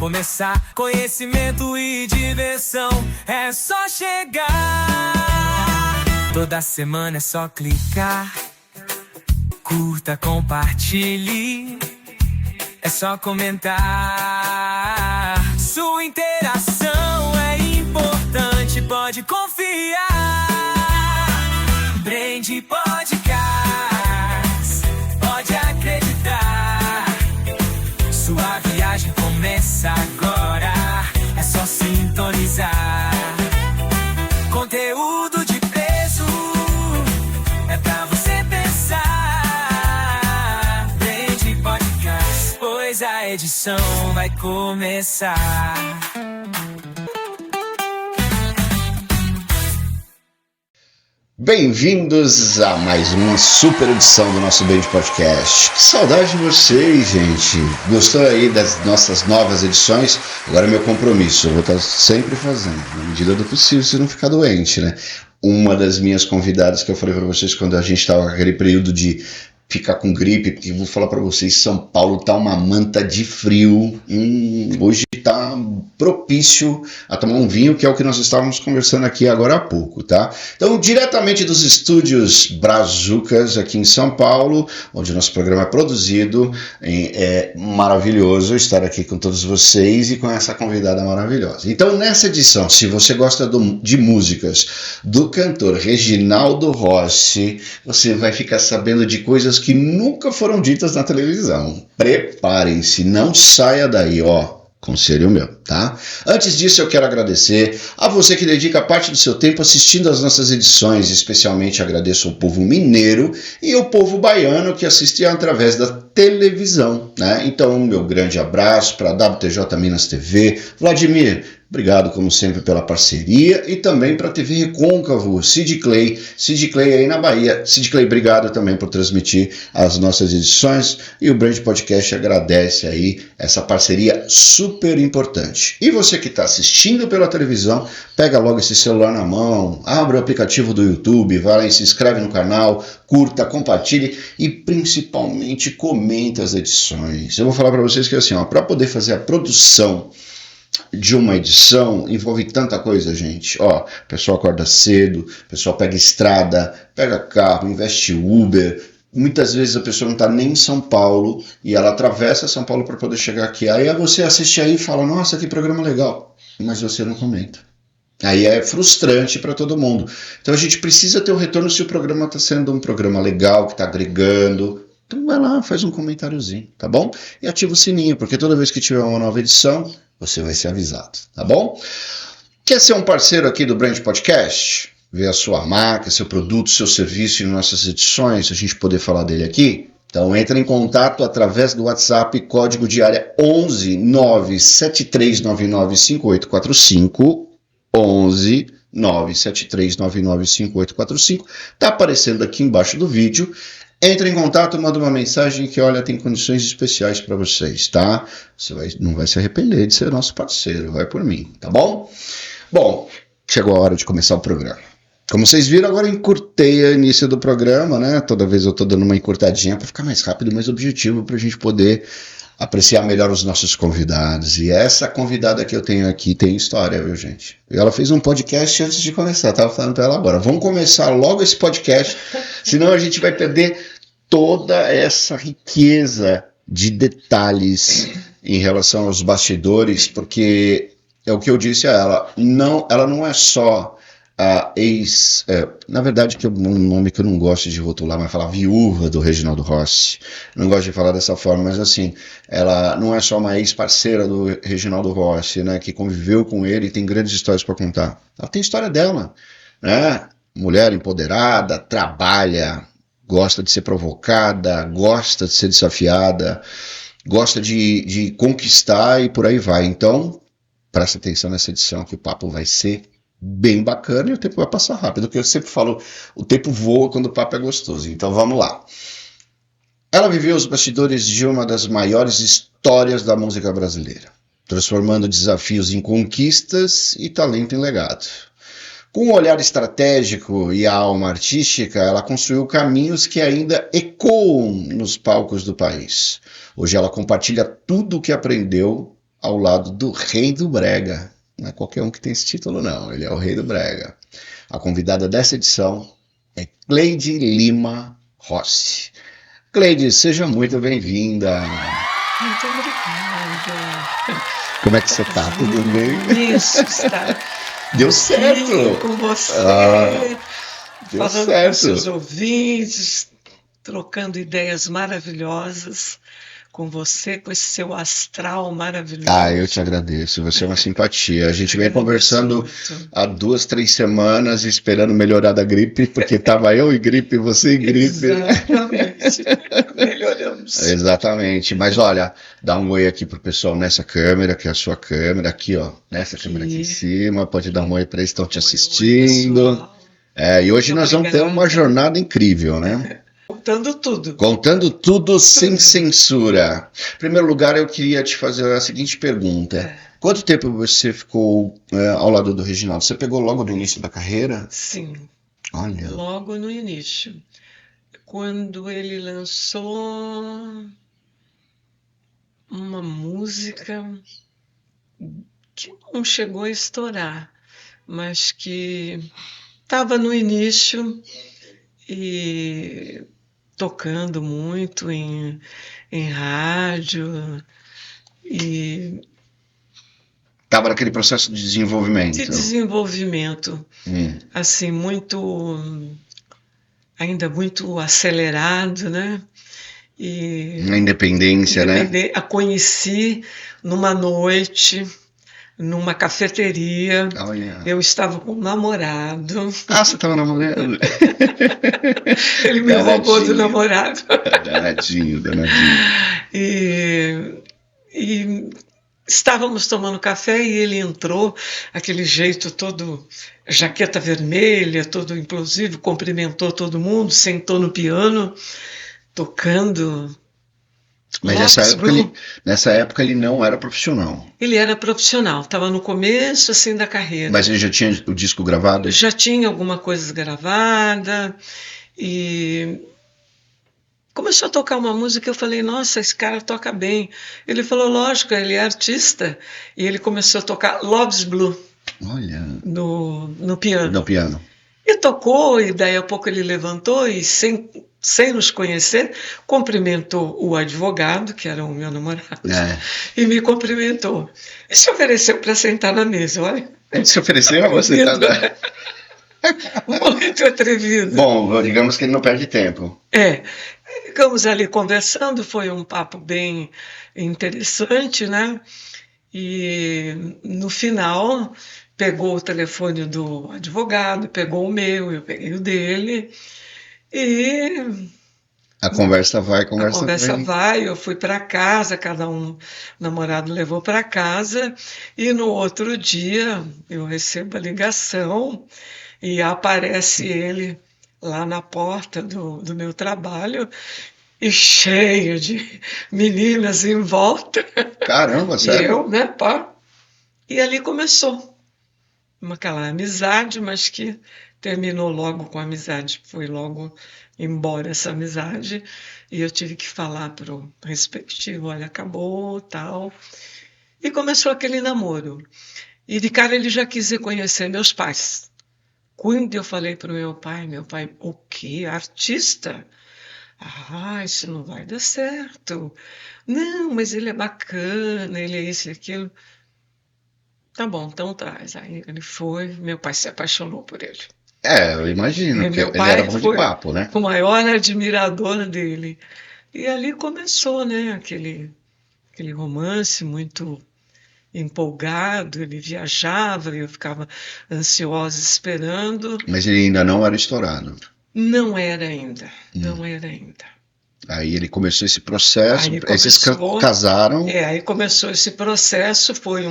começar. Conhecimento e diversão, é só chegar. Toda semana é só clicar. Curta, compartilhe, é só comentar. Sua interação é importante, pode confiar. Brand Podcast, pode acreditar. Sua viagem começa agora, é só sintonizar. Conteúdo de peso, é pra você pensar. Brand Podcast, pois a edição vai começar. Bem-vindos a mais uma super edição do nosso Brand Podcast. Que saudade de vocês, gente. Gostou aí das nossas novas edições? Agora é meu compromisso, eu vou estar sempre fazendo, na medida do possível, se não ficar doente, né? Uma das minhas convidadas que eu falei para vocês quando a gente estava com aquele período de ficar com gripe, porque eu vou falar para vocês, São Paulo tá uma manta de frio, hoje tá propício a tomar um vinho, que é o que nós estávamos conversando aqui agora há pouco, tá? Então, diretamente dos estúdios Brazucas, aqui em São Paulo, onde o nosso programa é produzido, é maravilhoso estar aqui com todos vocês e com essa convidada maravilhosa. Então, nessa edição, se você gosta de músicas do cantor Reginaldo Rossi, você vai ficar sabendo de coisas que nunca foram ditas na televisão. Preparem-se, não saia daí, ó. Conselho meu, tá? Antes disso, eu quero agradecer a você que dedica parte do seu tempo assistindo às nossas edições. Especialmente agradeço ao povo mineiro e ao povo baiano que assiste através da televisão, né? Então, meu grande abraço para a WTJ Minas TV. Vladimir, obrigado, como sempre, pela parceria e também para a TV Recôncavo, Sid Clay aí na Bahia. Sid Clay, obrigado também por transmitir as nossas edições e o Brand Podcast agradece aí essa parceria super importante. E você que está assistindo pela televisão, pega logo esse celular na mão, abre o aplicativo do YouTube, vai lá e se inscreve no canal, curta, compartilhe e principalmente comenta as edições. Eu vou falar para vocês que assim, ó, para poder fazer a produção de uma edição envolve tanta coisa, gente. Ó, o pessoal acorda cedo, o pessoal pega estrada, pega carro, investe Uber. Muitas vezes a pessoa não está nem em São Paulo e ela atravessa São Paulo para poder chegar aqui. Aí você assiste aí e fala, nossa, que programa legal. Mas você não comenta. Aí é frustrante para todo mundo. Então a gente precisa ter o retorno se o programa está sendo um programa legal, que está agregando. Então vai lá, faz um comentáriozinho, tá bom? E ativa o sininho, porque toda vez que tiver uma nova edição, você vai ser avisado, tá bom? Quer ser um parceiro aqui do Brand Podcast? Ver a sua marca, seu produto, seu serviço em nossas edições, a gente poder falar dele aqui? Então entra em contato através do WhatsApp, código de área 11 97399 5845, 11 97399 5845, tá aparecendo aqui embaixo do vídeo. Entre em contato, manda uma mensagem que, olha, tem condições especiais para vocês, tá? Você não vai se arrepender de ser nosso parceiro, vai por mim, tá bom? Bom, chegou a hora de começar o programa. Como vocês viram, agora eu encurtei o início do programa, né? Toda vez eu tô dando uma encurtadinha para ficar mais rápido e mais objetivo, para a gente poder apreciar melhor os nossos convidados. E essa convidada que eu tenho aqui tem história, viu, gente? E ela fez um podcast antes de começar, tava falando para ela agora. Vamos começar logo esse podcast, senão a gente vai perder toda essa riqueza de detalhes em relação aos bastidores, porque é o que eu disse a ela, ela não é só a na verdade que é um nome que eu não gosto de rotular, mas falar viúva do Reginaldo Rossi, não gosto de falar dessa forma, mas assim, ela não é só uma ex-parceira do Reginaldo Rossi, né, que conviveu com ele e tem grandes histórias para contar. Ela tem história dela, né, mulher empoderada, trabalha, gosta de ser provocada, gosta de ser desafiada, gosta de conquistar e por aí vai. Então, presta atenção nessa edição que o papo vai ser bem bacana e o tempo vai passar rápido, porque eu sempre falo, o tempo voa quando o papo é gostoso. Então vamos lá. Ela viveu os bastidores de uma das maiores histórias da música brasileira, transformando desafios em conquistas e talento em legado. Com um olhar estratégico e a alma artística, ela construiu caminhos que ainda ecoam nos palcos do país. Hoje ela compartilha tudo o que aprendeu ao lado do Rei do Brega. Não é qualquer um que tem esse título, não. Ele é o Rei do Brega. A convidada dessa edição é Cleide Lima Rossi. Cleide, seja muito bem-vinda. Muito obrigada. Como é que você está? Tudo bem? Isso, está. Deu certo! Com você. Deu falando certo. com seus ouvintes, trocando ideias maravilhosas com você, com esse seu astral maravilhoso. Eu te agradeço, você é uma simpatia. A gente vem conversando há 2, 3 semanas, esperando melhorar da gripe, porque estava eu em gripe, você em gripe. Exatamente. Melhoramos. Exatamente. Mas olha, dá um oi aqui pro pessoal nessa câmera, que é a sua câmera, aqui, ó, nessa câmera aqui em cima. Pode dar um oi para eles que estão te assistindo. E hoje nós vamos ter uma jornada incrível, né? Contando tudo. Contando tudo sem censura. Em primeiro lugar, eu queria te fazer a seguinte pergunta. Quanto tempo você ficou ao lado do Reginaldo? Você pegou logo no início da carreira? Sim. Olha. Logo no início. Quando ele lançou uma música que não chegou a estourar, mas que estava no início e tocando muito em rádio e estava naquele processo de desenvolvimento. Assim, ainda muito acelerado, né? E na independência, né? A conheci numa noite, numa cafeteria. Olha. Eu estava com um namorado. Você estava namorando? Ele me roubou do namorado. Danadinho. E estávamos tomando café e ele entrou, aquele jeito todo, jaqueta vermelha, todo implosivo, cumprimentou todo mundo, sentou no piano, tocando. Mas nessa época ele não era profissional. Ele era profissional, estava no começo assim da carreira. Mas ele já tinha o disco gravado? Já tinha alguma coisa gravada e começou a tocar uma música. Eu falei, nossa, esse cara toca bem. Ele falou, lógico, ele é artista. E ele começou a tocar Love's Blue. Olha. No piano. No piano. E tocou, e daí a pouco ele levantou e sem nos conhecer, cumprimentou o advogado, que era o meu namorado, e me cumprimentou. E se ofereceu para sentar na mesa, olha. Ele se ofereceu a você sentar Muito atrevido. Bom, digamos que ele não perde tempo. Ficamos ali conversando, foi um papo bem interessante, né? E no final pegou o telefone do advogado, pegou o meu, eu peguei o dele e a conversa vai, a conversa vai. Eu fui para casa, cada um, o namorado levou para casa e no outro dia eu recebo a ligação e aparece ele lá na porta do meu trabalho e cheio de meninas em volta. Caramba, sério? E eu, né, pá. E ali começou aquela amizade, mas que terminou logo com a amizade. Foi logo embora essa amizade e eu tive que falar pro respectivo, olha, acabou, tal. E começou aquele namoro. E de cara ele já quis conhecer meus pais. Quando eu falei pro meu pai, o quê? Artista? Isso não vai dar certo. Não, mas ele é bacana, ele é isso e aquilo. Tá bom, então traz. Aí ele foi, meu pai se apaixonou por ele. Eu imagino, que ele era bom de papo, né? O maior admirador dele. E ali começou, né, aquele romance muito empolgado, ele viajava, eu ficava ansiosa esperando. Mas ele ainda não era estourado. Não era ainda, não era ainda. Aí ele começou esse processo, aí vocês casaram. Aí começou esse processo, foi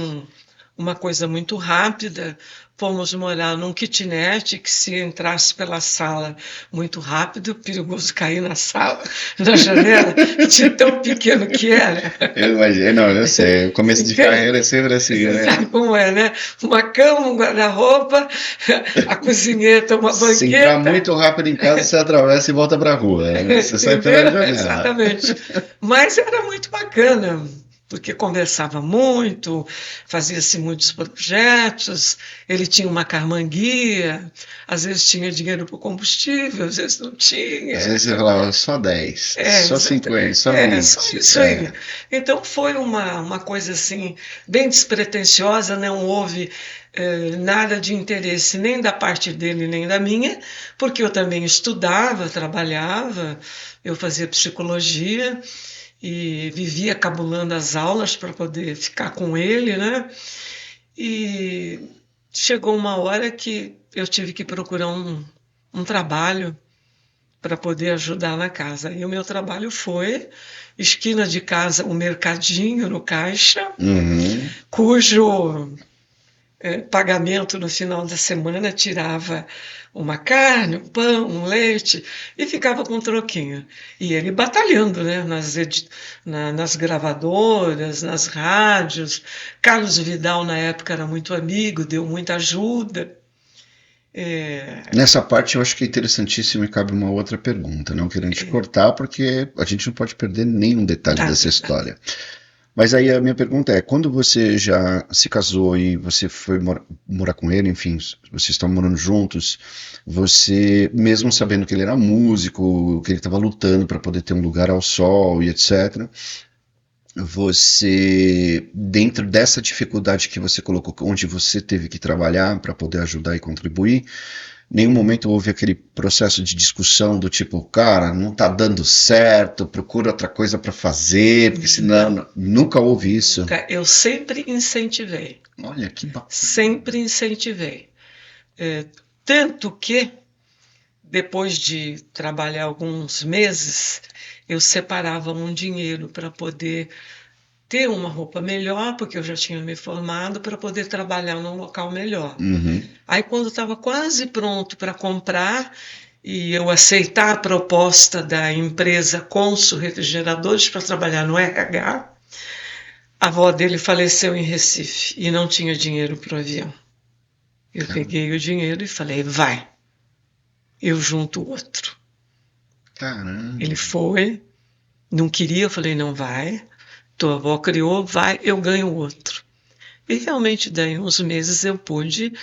uma coisa muito rápida. Fomos morar num kitnet que se entrasse pela sala muito rápido, perigoso cair na sala, na janela, de tão pequeno que era. Eu imagino, eu sei, o começo de carreira é sempre assim, né? Sabe como é, né? Uma cama, um guarda-roupa, a cozinheta, uma banqueta. Se entrar muito rápido em casa, você atravessa e volta para a rua. Você sai pela janela. Exatamente. Mas era muito bacana. porque conversava muito, fazia-se muitos projetos, ele tinha uma carmanguia, às vezes tinha dinheiro para o combustível, às vezes não tinha. Às vezes você falava só 10, só 50, só 20. Só isso aí. Então foi uma coisa assim, bem despretensiosa, não houve nada de interesse nem da parte dele nem da minha, porque eu também estudava, trabalhava, eu fazia psicologia e vivia cabulando as aulas para poder ficar com ele, né? E chegou uma hora que eu tive que procurar um trabalho para poder ajudar na casa. E o meu trabalho foi esquina de casa, o mercadinho no caixa, cujo pagamento no final da semana tirava uma carne, um pão, um leite e ficava com um troquinho. E ele batalhando, né, nas gravadoras, nas rádios. Carlos Vidal, na época, era muito amigo, deu muita ajuda. Nessa parte eu acho que é interessantíssimo e cabe uma outra pergunta, não querendo te cortar, porque a gente não pode perder nenhum detalhe dessa história. Mas aí a minha pergunta é, quando você já se casou e você foi morar com ele, enfim, vocês estão morando juntos, você, mesmo sabendo que ele era músico, que ele estava lutando para poder ter um lugar ao sol e etc., você, dentro dessa dificuldade que você colocou, onde você teve que trabalhar para poder ajudar e contribuir, nenhum momento houve aquele processo de discussão do tipo, cara, não tá dando certo, procura outra coisa para fazer, porque senão nunca houve isso. Nunca. Eu sempre incentivei. Olha que bacana. Sempre incentivei. Tanto que depois de trabalhar alguns meses, eu separava um dinheiro para poder ter uma roupa melhor, porque eu já tinha me formado, para poder trabalhar num local melhor. Aí, quando estava quase pronto para comprar, e eu aceitar a proposta da empresa Consul Refrigeradores para trabalhar no RH, a avó dele faleceu em Recife e não tinha dinheiro para o avião. Eu peguei o dinheiro e falei, vai, eu junto outro. Caramba. Ele foi, não queria, eu falei, não vai, tua avó criou, vai, eu ganho outro. E realmente, daí uns meses eu pude,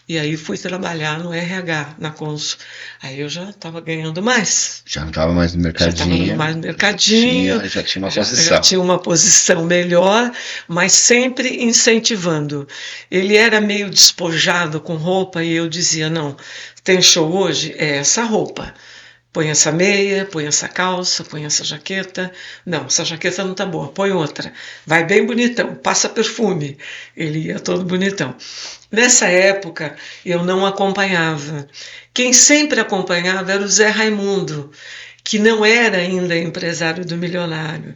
e aí fui trabalhar no RH, na Consul. Aí eu já estava ganhando mais. Já não estava mais no mercadinho. Já estava mais no mercadinho. Já tinha uma posição. Já tinha uma posição melhor, mas sempre incentivando. Ele era meio despojado com roupa e eu dizia, não, tem show hoje? É essa roupa. Põe essa meia, põe essa calça, põe essa jaqueta. Não, essa jaqueta não tá boa, põe outra. Vai bem bonitão, passa perfume. Ele ia todo bonitão. Nessa época, eu não acompanhava. Quem sempre acompanhava era o Zé Raimundo, que não era ainda empresário do Milionário.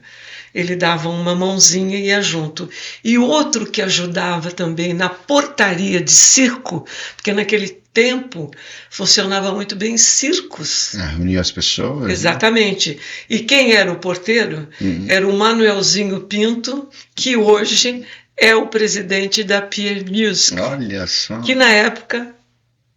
Ele dava uma mãozinha e ia junto. E outro que ajudava também na portaria de circo, porque naquele tempo funcionava muito bem circos. Unia as pessoas. Exatamente. Né? E quem era o porteiro? Era o Manuelzinho Pinto, que hoje é o presidente da Pier Music. Olha só. Que na época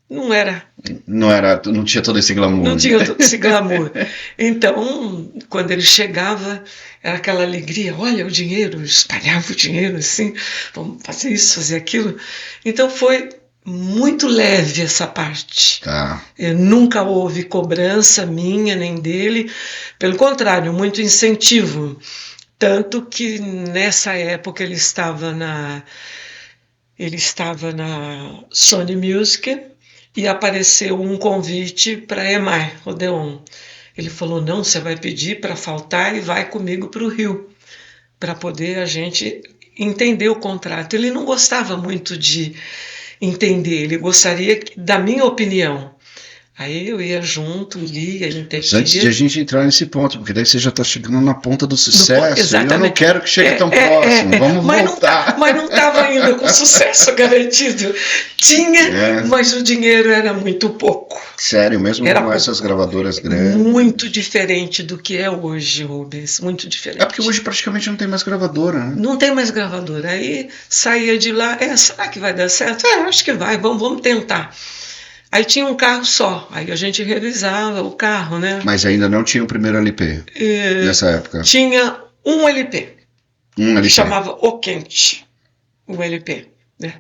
não tinha todo esse glamour. Não tinha todo esse glamour. Então, quando ele chegava, era aquela alegria, olha o dinheiro, espalhava o dinheiro assim, vamos fazer isso, fazer aquilo. Então foi muito leve essa parte. Tá. Nunca houve cobrança minha nem dele, pelo contrário, muito incentivo. Tanto que nessa época ele estava na Sony Music e apareceu um convite para a EMAI, Odeon. Ele falou, não, você vai pedir para faltar e vai comigo para o Rio, para poder a gente entender o contrato. Ele não gostava muito de entender, ele gostaria da minha opinião. Aí eu ia junto, lia, entendia. Antes de a gente entrar nesse ponto, porque daí você já está chegando na ponta do sucesso. Exatamente. E eu não quero que chegue tão próximo. Vamos voltar. Mas não estava ainda com sucesso garantido. Tinha, mas o dinheiro era muito pouco. Sério, mesmo com essas gravadoras grandes? Muito diferente do que é hoje, Rubens. Muito diferente. É porque hoje praticamente não tem mais gravadora, né? Não tem mais gravadora. Aí saía de lá, será que vai dar certo? Acho que vai, vamos tentar. Aí tinha um carro só, aí a gente revisava o carro, né? Mas ainda não tinha o primeiro LP nessa época? Tinha um LP. LP. chamava O Quente, o LP, né?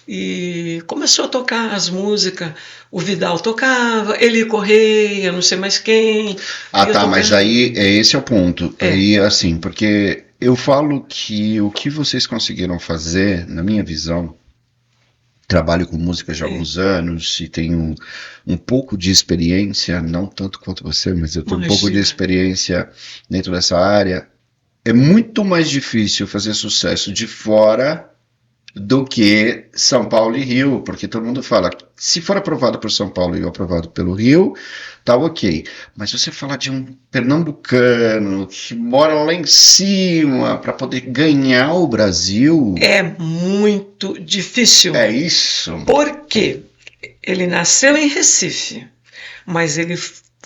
E começou a tocar as músicas, o Vidal tocava, Eli Correia, não sei mais quem, Ah, ia tá, mas tocando. aí esse é o ponto. É, Aí, assim, porque eu falo que o que vocês conseguiram fazer, na minha visão, trabalho com música já há é, alguns anos e tenho um pouco de experiência, não tanto quanto você, mas eu tenho um pouco de imagina. experiência dentro dessa área. É muito mais difícil fazer sucesso de fora do que São Paulo e Rio, porque todo mundo fala, se for aprovado por São Paulo e aprovado pelo Rio, tá ok. Mas você falar de um pernambucano que mora lá em cima para poder ganhar o Brasil, É muito difícil. é isso. Por quê? Ele nasceu em Recife, mas ele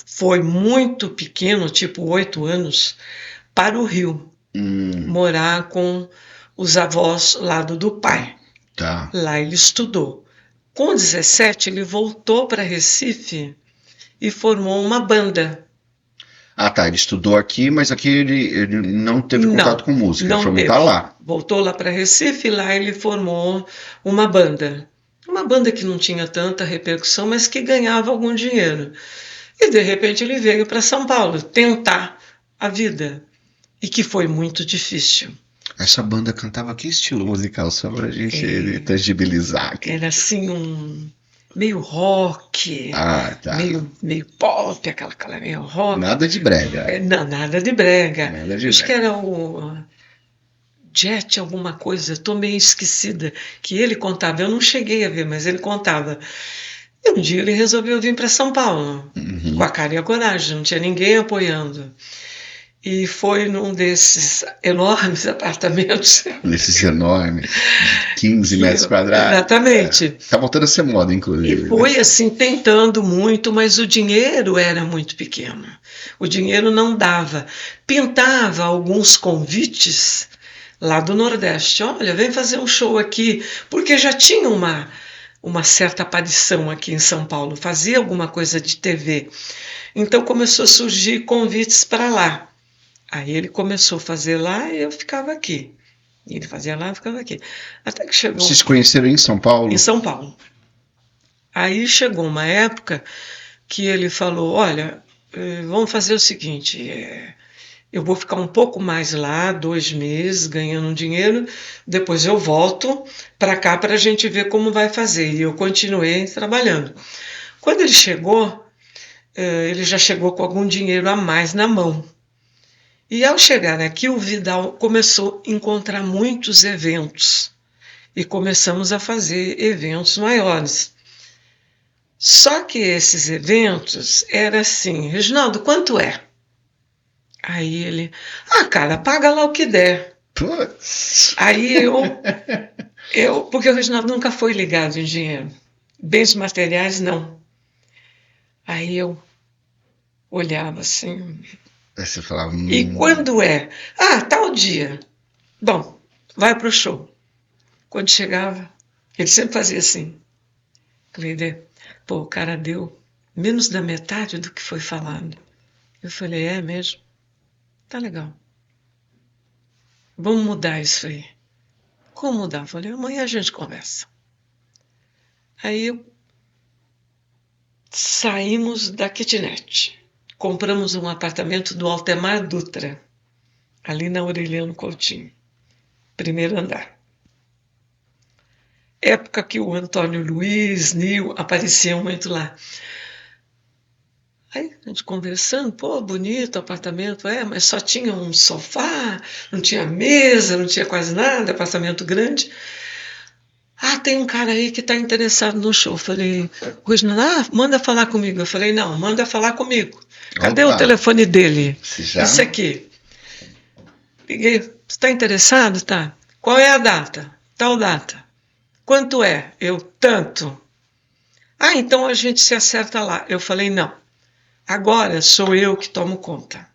foi muito pequeno, tipo 8 anos, para o Rio, Hum, morar com os avós lado do pai. tá. Lá ele estudou. Com 17, ele voltou para Recife e formou uma banda. Ah, tá. Ele estudou aqui, mas aqui ele não teve contato Não, com música. Ele não foi montar teve. lá. Voltou lá para Recife e lá ele formou uma banda. Uma banda que não tinha tanta repercussão, mas que ganhava algum dinheiro. E de repente ele veio para São Paulo tentar a vida. E que foi muito difícil. Essa banda cantava que estilo musical? Só pra gente É, tangibilizar aqui. era assim um meio rock, Ah, tá. meio pop, aquela meio rock. Nada de brega. Não, nada de brega. Nada de Acho que brega. era o Jet alguma coisa, estou meio esquecida, que ele contava, eu não cheguei a ver, mas ele contava. E um dia ele resolveu vir para São Paulo, com Uhum. a cara e a coragem, não tinha ninguém apoiando. E foi num desses enormes apartamentos Nesses enormes, de 15 metros quadrados. É. exatamente. Tá voltando a ser moda, E inclusive, né? foi assim, tentando muito, mas o dinheiro era muito pequeno. O dinheiro não dava. Pintava alguns convites lá do Nordeste. Olha, vem fazer um show aqui, porque já tinha uma certa aparição aqui em São Paulo, fazia alguma coisa de TV. Então começou a surgir convites para lá. Aí ele começou a fazer lá e eu ficava aqui. E ele fazia lá e eu ficava aqui. Até que chegou Vocês se conheceram em São em Paulo? São Paulo. Aí chegou uma época que ele falou: Olha, vamos fazer o seguinte, eu vou ficar um pouco mais lá, 2 meses, ganhando um dinheiro, depois eu volto para cá para a gente ver como vai fazer. E eu continuei trabalhando. Quando ele chegou, ele já chegou com algum dinheiro a mais na mão. E ao chegar aqui, o Vidal começou a encontrar muitos eventos e começamos a fazer eventos maiores. Só que esses eventos era assim, Reginaldo, quanto é? Aí ele, cara, paga lá o que der. Putz. Aí porque o Reginaldo nunca foi ligado em dinheiro. Bens materiais, não. Aí eu olhava assim, Aí você falava, e quando é? Tal dia. Bom, vai pro show. Quando chegava, ele sempre fazia assim. Cleide, pô, o cara deu menos da metade do que foi falado. Eu falei, é mesmo? Tá legal. Vamos mudar isso aí. Como mudar? Eu falei, amanhã a gente conversa. Aí saímos da kitnet. Compramos um apartamento do Altemar Dutra, ali na Aureliano Coutinho, primeiro andar. Época que o Antônio Luiz, Nil, apareciam muito lá. Aí a gente conversando, pô, bonito o apartamento, mas só tinha um sofá, não tinha mesa, não tinha quase nada, apartamento grande. Tem um cara aí que está interessado no show. Eu falei, Reginaldo, manda falar comigo. Eu falei, não, manda falar comigo. Cadê o opa, telefone dele? você já? Isso aqui. Liguei, você está interessado? Tá. Qual é a data? Tal data. Quanto é? Eu, tanto. Então a gente se acerta lá. Eu falei, não. Agora sou eu que tomo conta.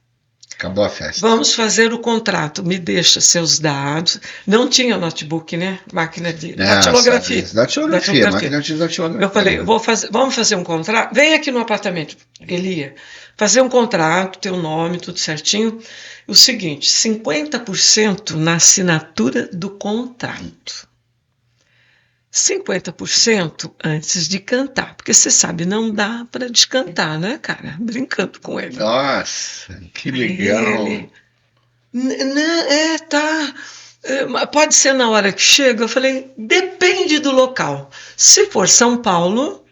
Acabou a festa. Vamos fazer o contrato. Me deixa seus dados. Não tinha notebook, né? Máquina de datilografia. Datilografia, máquina de datilografia. Eu falei, vamos fazer um contrato. Vem aqui no apartamento. Ele ia fazer um contrato, teu nome, tudo certinho. O seguinte, 50% na assinatura do contrato. 50% antes de cantar, porque você sabe, não dá para descantar, né, cara? Brincando com ele. Nossa, que legal. Tá. Pode ser na hora que chega. Eu falei, depende do local. Se for São Paulo,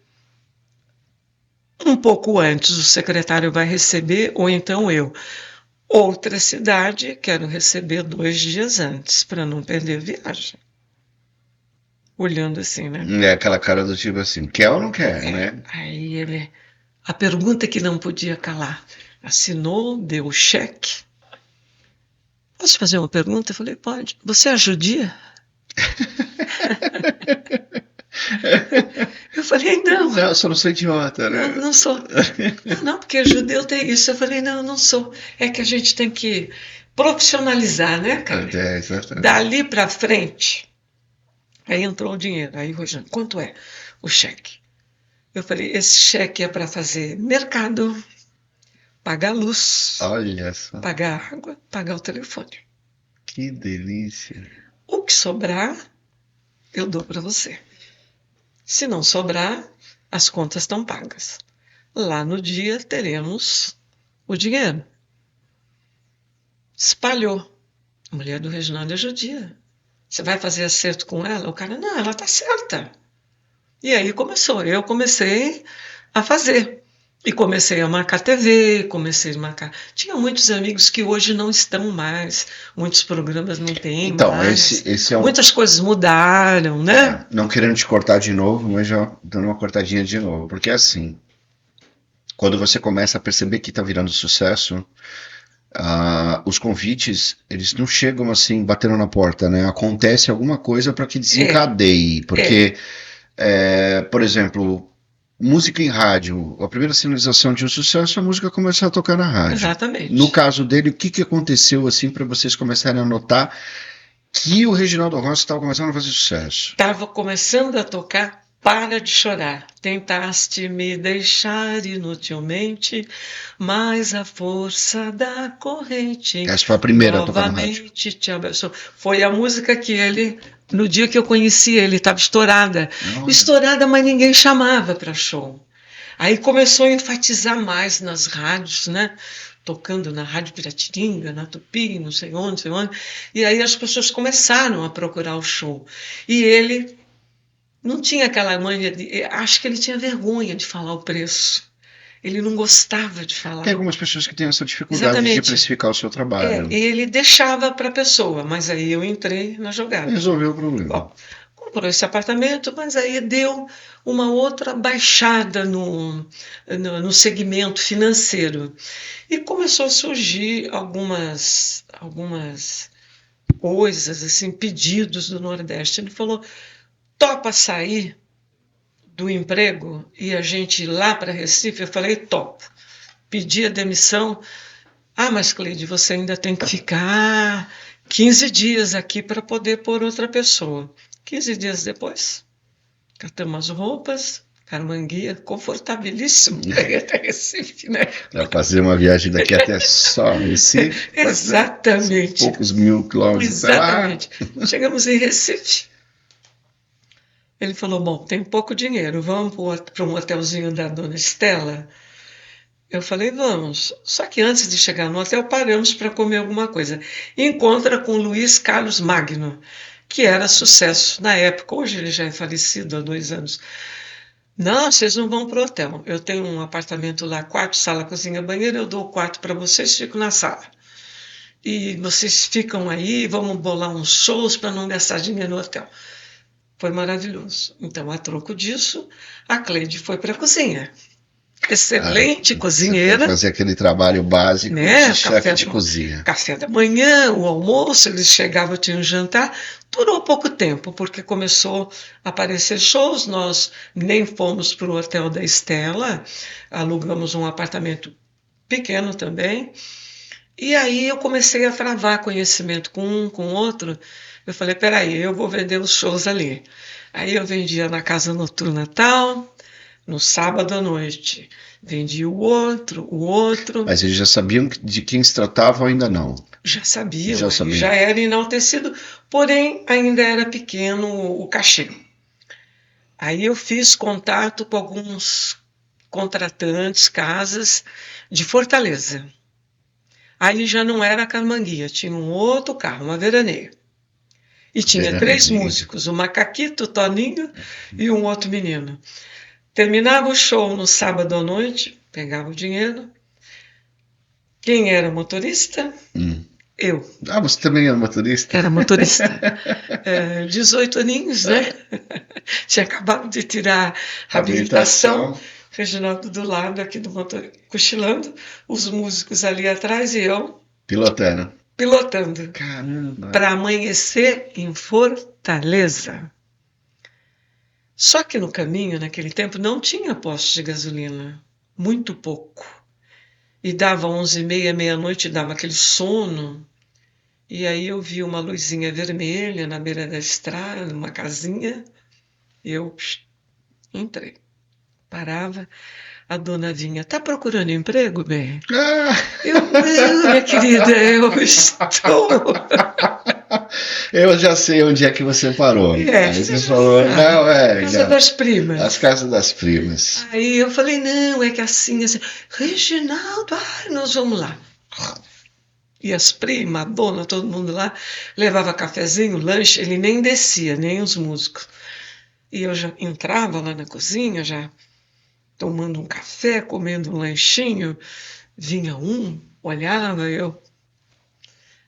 um pouco antes o secretário vai receber, ou então eu. Outra cidade, quero receber 2 dias antes, para não perder a viagem. Olhando assim, né? É aquela cara do tipo assim, quer ou não quer, né? Aí ele, a pergunta que não podia calar, assinou, deu o cheque. Posso fazer uma pergunta? Eu falei, pode. Você é judia? Eu falei, não. Não, eu só não sou idiota, né? Não sou. Não, porque judeu tem isso. Eu falei, não sou. É que a gente tem que profissionalizar, né, cara? É, exatamente. Dali para frente, aí entrou o dinheiro. Aí, Rojane, quanto é o cheque? Eu falei, esse cheque é para fazer mercado, pagar luz, Olha só, pagar água, pagar o telefone. que delícia. O que sobrar, eu dou para você. Se não sobrar, as contas estão pagas. Lá no dia teremos o dinheiro. Espalhou. A mulher do Reginaldo é judia. Você vai fazer acerto com ela? O cara, não, ela está certa. E aí começou. Eu comecei a fazer. E comecei a marcar TV, comecei a marcar. Tinha muitos amigos que hoje não estão mais, muitos programas não tem Então, mais. esse é um... Muitas coisas mudaram, né? Não querendo te cortar de novo, mas já dando uma cortadinha de novo. Porque assim, quando você começa a perceber que está virando sucesso, os convites, eles não chegam assim, batendo na porta, né? Acontece alguma coisa para que desencadeie. Porque, por exemplo, música em rádio, a primeira sinalização de um sucesso é a música começar a tocar na rádio. Exatamente. No caso dele, o que aconteceu assim para vocês começarem a notar que o Reginaldo Rossi estava começando a fazer sucesso? Estava começando a tocar Para de Chorar. Tentaste me deixar inutilmente, mas a força da corrente Essa foi a primeira a tocar na rádio. novamente te abraçou. Foi a música que ele, no dia que eu conheci ele, estava estourada. Olha. Estourada, mas ninguém chamava para show. Aí começou a enfatizar mais nas rádios, né? Tocando na Rádio Piratininga, na Tupi, não sei onde. E aí as pessoas começaram a procurar o show. E ele não tinha aquela mania de... Acho que ele tinha vergonha de falar o preço. Ele não gostava de falar. Tem algumas pessoas que têm essa dificuldade Exatamente. de precificar o seu trabalho. Ele deixava para a pessoa, mas aí eu entrei na jogada. Resolveu o problema. Bom, comprou esse apartamento, mas aí deu uma outra baixada no segmento financeiro. E começou a surgir algumas coisas, assim, pedidos do Nordeste. Ele falou, topa sair do emprego e a gente ir lá para Recife? Eu falei, topo. Pedi a demissão. Ah, mas Cleide, você ainda tem que ficar 15 dias aqui para poder pôr outra pessoa. 15 dias depois, catamos as roupas, Carmanguia, confortabilíssimo, até Recife, né? Para fazer uma viagem daqui até só Recife. Exatamente. Poucos mil quilômetros. Exatamente. Chegamos em Recife. Ele falou, bom, tem pouco dinheiro, vamos para um hotelzinho da dona Estela? Eu falei, vamos. Só que antes de chegar no hotel, paramos para comer alguma coisa. Encontra com Luiz Carlos Magno, que era sucesso na época. Hoje ele já é falecido há 2 anos. Não, vocês não vão para o hotel. Eu tenho um apartamento lá, quarto, sala, cozinha, banheiro, eu dou o quarto para vocês, fico na sala. E vocês ficam aí, vamos bolar uns shows para não gastar dinheiro no hotel. Foi maravilhoso. Então, a troco disso, a Cleide foi para a cozinha. Excelente cozinheira. Fazer aquele trabalho básico, né? De chefe de cozinha. Café da manhã, o almoço, eles chegavam, tinham um jantar. Durou pouco tempo, porque começou a aparecer shows. Nós nem fomos para o hotel da Estela, alugamos um apartamento pequeno também. E aí eu comecei a travar conhecimento com um, com outro. Eu falei, peraí, eu vou vender os shows ali. Aí eu vendia na Casa Noturna tal, no sábado à noite. Vendia o outro. Mas eles já sabiam de quem se tratava ou ainda não? Já sabiam, Já aí sabiam. já era enaltecido, porém ainda era pequeno o cachê. Aí eu fiz contato com alguns contratantes, casas de Fortaleza. Aí já não era a Carmanguia, tinha um outro carro, uma veraneia. E tinha três Veraneia. músicos, o Macaquito, o Toninho e um outro menino. Terminava o show no sábado à noite, pegava o dinheiro. Quem era motorista? Eu. Ah, você também é motorista? Era motorista. 18 aninhos, né? Tinha acabado de tirar a habilitação. Reginaldo do lado aqui do motor, cochilando, os músicos ali atrás e eu pilotando. Caramba. Para amanhecer em Fortaleza. Só que no caminho, naquele tempo, não tinha posto de gasolina. Muito pouco. E dava 11h30, meia-noite, dava aquele sono. E aí eu vi uma luzinha vermelha na beira da estrada, numa casinha. Eu entrei. Parava. A dona vinha, tá procurando emprego, bem? Eu, não, minha querida, eu estou. Eu já sei onde é que você parou. Aí você falou, não, Casa das Primas. As Casas das Primas. Aí eu falei, não, é que assim, Reginaldo, nós vamos lá. E as primas, a dona, todo mundo lá, levava cafezinho, lanche, ele nem descia, nem os músicos. E eu já entrava lá na cozinha, já tomando um café, comendo um lanchinho, vinha um, olhava, eu,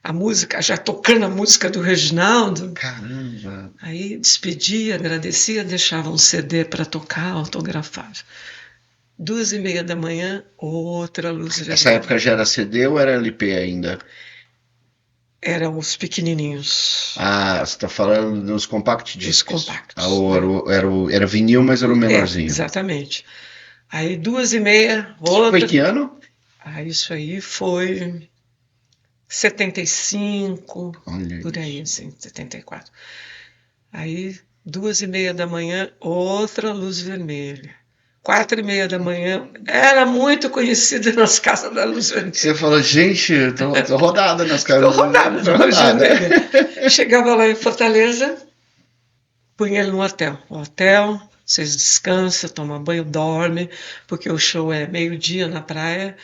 a música, já tocando a música do Reginaldo. Caramba! Aí despedia, agradecia, deixava um CD para tocar, autografava. 2h30 da manhã, outra luz vermelha. Essa época já era CD ou era LP ainda? Eram os pequenininhos. Ah, você está falando dos compact discs. Os compactos. Era vinil, mas era o menorzinho. Exatamente. Aí 2h30, outra. Foi que ano? Isso aí foi 75, Olha por aí, assim, 74. Aí 2h30 da manhã, outra luz vermelha. 4h30 da manhã, era muito conhecida nas casas da luz vermelha. Você falou, gente, tô rodada nas casas. Tô rodada na luz vermelha. Chegava lá em Fortaleza, punha ele no hotel. O hotel, vocês descansam, tomam banho, dormem, porque o show é meio-dia na praia.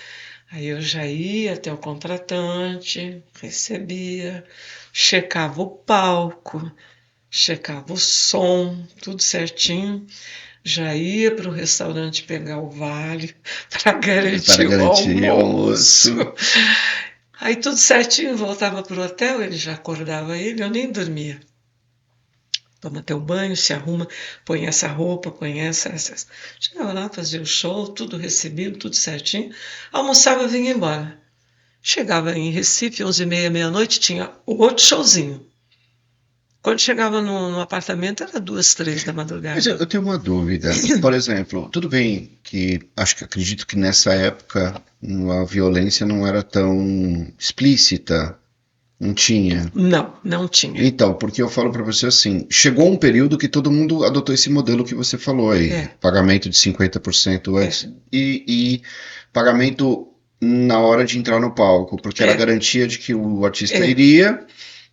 Aí eu já ia até o contratante, recebia, checava o palco, checava o som, tudo certinho. Já ia para o restaurante pegar o vale para garantir o almoço. Aí tudo certinho, voltava para o hotel, ele já acordava ele, eu nem dormia. Toma teu banho, se arruma, põe essa roupa, põe essa. Chegava lá, fazia o show, tudo recebido, tudo certinho. Almoçava, vinha embora. Chegava em Recife, 11h30, meia-noite, tinha o outro showzinho. Quando chegava no apartamento, era 2, 3 da madrugada. Mas eu tenho uma dúvida. Por exemplo, tudo bem que acredito que nessa época a violência não era tão explícita. Não tinha? Não tinha. Então, porque eu falo para você assim, chegou um período que todo mundo adotou esse modelo que você falou aí, pagamento de 50% antes e pagamento na hora de entrar no palco, porque era a garantia de que o artista iria,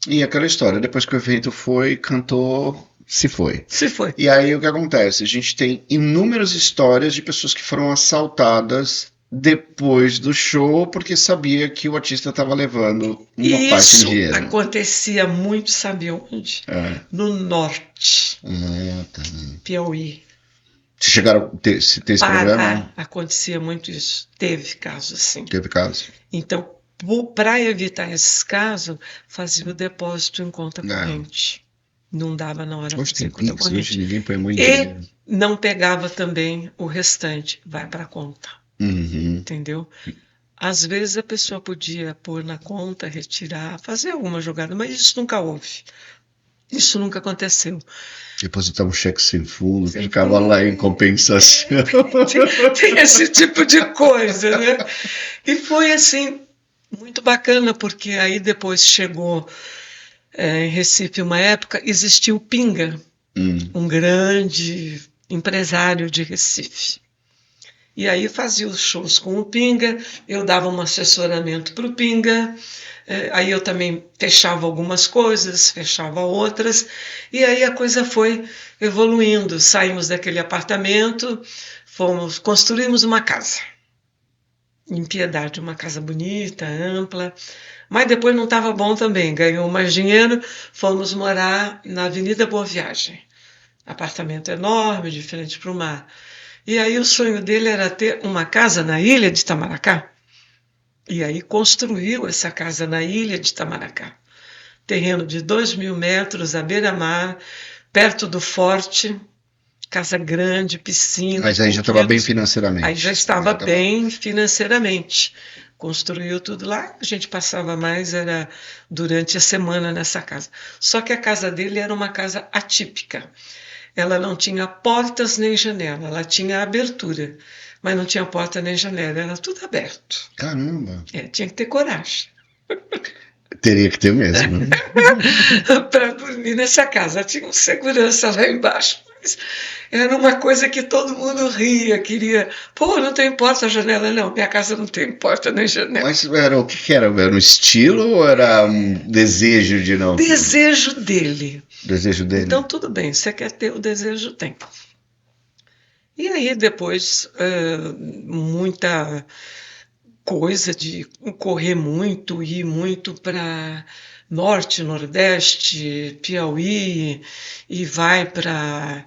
e aquela história, depois que o evento foi, cantou, se foi. Se foi. E aí o que acontece? A gente tem inúmeras histórias de pessoas que foram assaltadas depois do show, porque sabia que o artista estava levando uma parte de dinheiro. Isso acontecia muito, sabe onde? No norte. Tá. Piauí. Vocês chegaram a ter esse programa? Acontecia muito isso. Teve casos assim. Teve caso. Então, para evitar esses casos, fazia o depósito em conta corrente. Não dava na hora Hoje tem conta Pix, corrente. hoje ninguém põe muito E dinheiro. não pegava também o restante, vai para a conta. Entendeu? Às vezes a pessoa podia pôr na conta, retirar, fazer alguma jogada, mas isso nunca houve. Isso nunca aconteceu. Depositava um cheque sem fundo, ficava lá em compensação. Tem esse tipo de coisa, né? E foi assim, Muito bacana, porque aí depois chegou em Recife uma época, existiu o Pinga, Hum. um grande empresário de Recife. E aí fazia os shows com o Pinga, eu dava um assessoramento para o Pinga, aí eu também fechava algumas coisas, fechava outras, e aí a coisa foi evoluindo. Saímos daquele apartamento, construímos uma casa, em Piedade, uma casa bonita, ampla, mas depois não estava bom também, ganhou mais dinheiro, fomos morar na Avenida Boa Viagem. Apartamento enorme, de frente para o mar. E aí o sonho dele era ter uma casa na ilha de Itamaracá. E aí construiu essa casa na ilha de Itamaracá. Terreno de 2.000 metros, à beira-mar, perto do forte, casa grande, piscina. Mas aí já estava bem Aí financeiramente. já estava bem financeiramente. Construiu tudo lá, a gente passava mais, era durante a semana nessa casa. Só que a casa dele era uma casa atípica. Ela não tinha portas nem janela, ela tinha abertura, mas não tinha porta nem janela, era tudo aberto. Caramba. Tinha que ter coragem Teria que ter mesmo. para dormir nessa casa. Tinha um segurança lá embaixo, mas era uma coisa que todo mundo ria, queria. Pô, não tem porta, janela? Não, minha casa não tem porta nem janela. Mas o que era? Era um estilo ou era um desejo de não? Desejo dele. Desejo dele. Então, tudo bem, você quer ter o desejo, tem. E aí, depois, muita coisa de correr muito, ir muito para Norte, Nordeste, Piauí, e vai para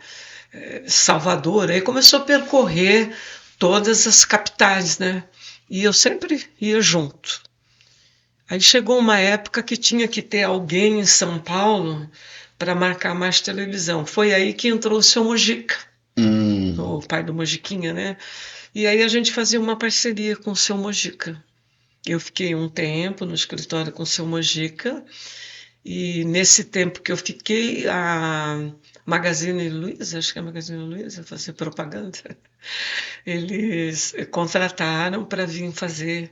Salvador. Aí começou a percorrer todas as capitais, né? E eu sempre ia junto. Aí chegou uma época que tinha que ter alguém em São Paulo para marcar mais televisão. Foi aí que entrou o seu Mojica, o pai do Mojiquinha, né? E aí a gente fazia uma parceria com o seu Mojica. Eu fiquei um tempo no escritório com o seu Mojica, e nesse tempo que eu fiquei, a Magazine Luiza, acho que é a Magazine Luiza, fazia propaganda, eles contrataram para vir fazer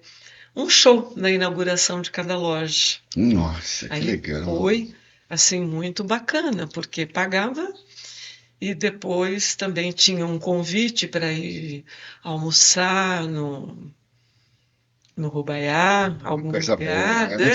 um show na inauguração de cada loja. Nossa, que Aí legal. foi assim muito bacana, porque pagava e depois também tinha um convite para ir almoçar no Rubaiá, algum Coisa lugar, boa. né?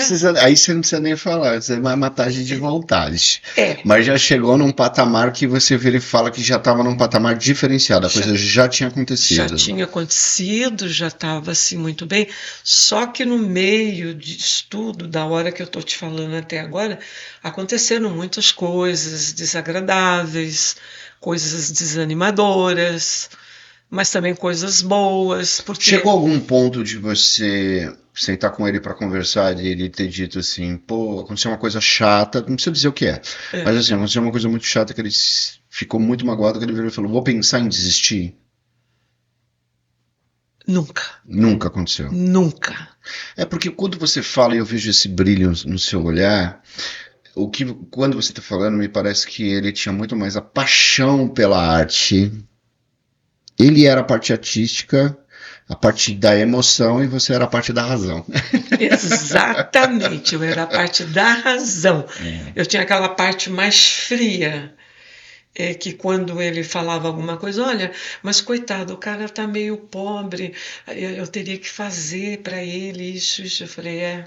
Aí você não precisa nem falar, você vai matar a gente de vontade. É. Mas já chegou num patamar que você vira e fala que já estava num patamar diferenciado, a coisa já tinha acontecido. Já tinha acontecido, já estava assim muito bem, só que no meio disso tudo, da hora que eu estou te falando até agora, aconteceram muitas coisas desagradáveis, coisas desanimadoras, mas também coisas boas. Porque Chegou algum ponto de você sentar com ele para conversar e ele ter dito assim, pô, aconteceu uma coisa chata, não precisa dizer o que é, mas assim, aconteceu uma coisa muito chata que ele ficou muito magoado, que ele virou e falou, vou pensar em desistir? Nunca. Nunca aconteceu. Nunca. É porque quando você fala e eu vejo esse brilho no seu olhar, quando você está falando, me parece que ele tinha muito mais a paixão pela arte. Ele era a parte artística, a parte da emoção, e você era a parte da razão. Exatamente, eu era a parte da razão. Eu tinha aquela parte mais fria, que quando ele falava alguma coisa, olha, mas coitado, o cara tá meio pobre, eu teria que fazer para ele isso. Eu falei,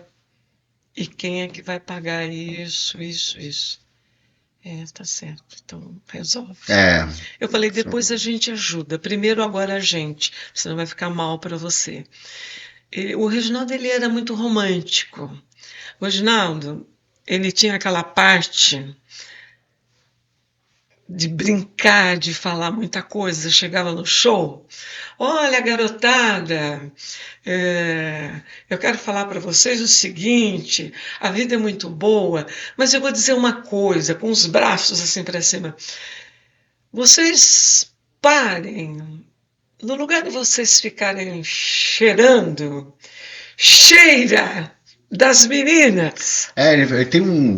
e quem é que vai pagar isso? Tá certo, então resolve. Eu falei, depois a gente ajuda. Primeiro agora a gente, senão vai ficar mal para você. O Reginaldo, ele era muito romântico. O Reginaldo, ele tinha aquela parte de brincar, de falar muita coisa. Chegava no show, olha, garotada, eu quero falar para vocês o seguinte, a vida é muito boa, mas eu vou dizer uma coisa, com os braços assim para cima. Vocês parem, no lugar de vocês ficarem cheirando, cheira das meninas. Ele tem um.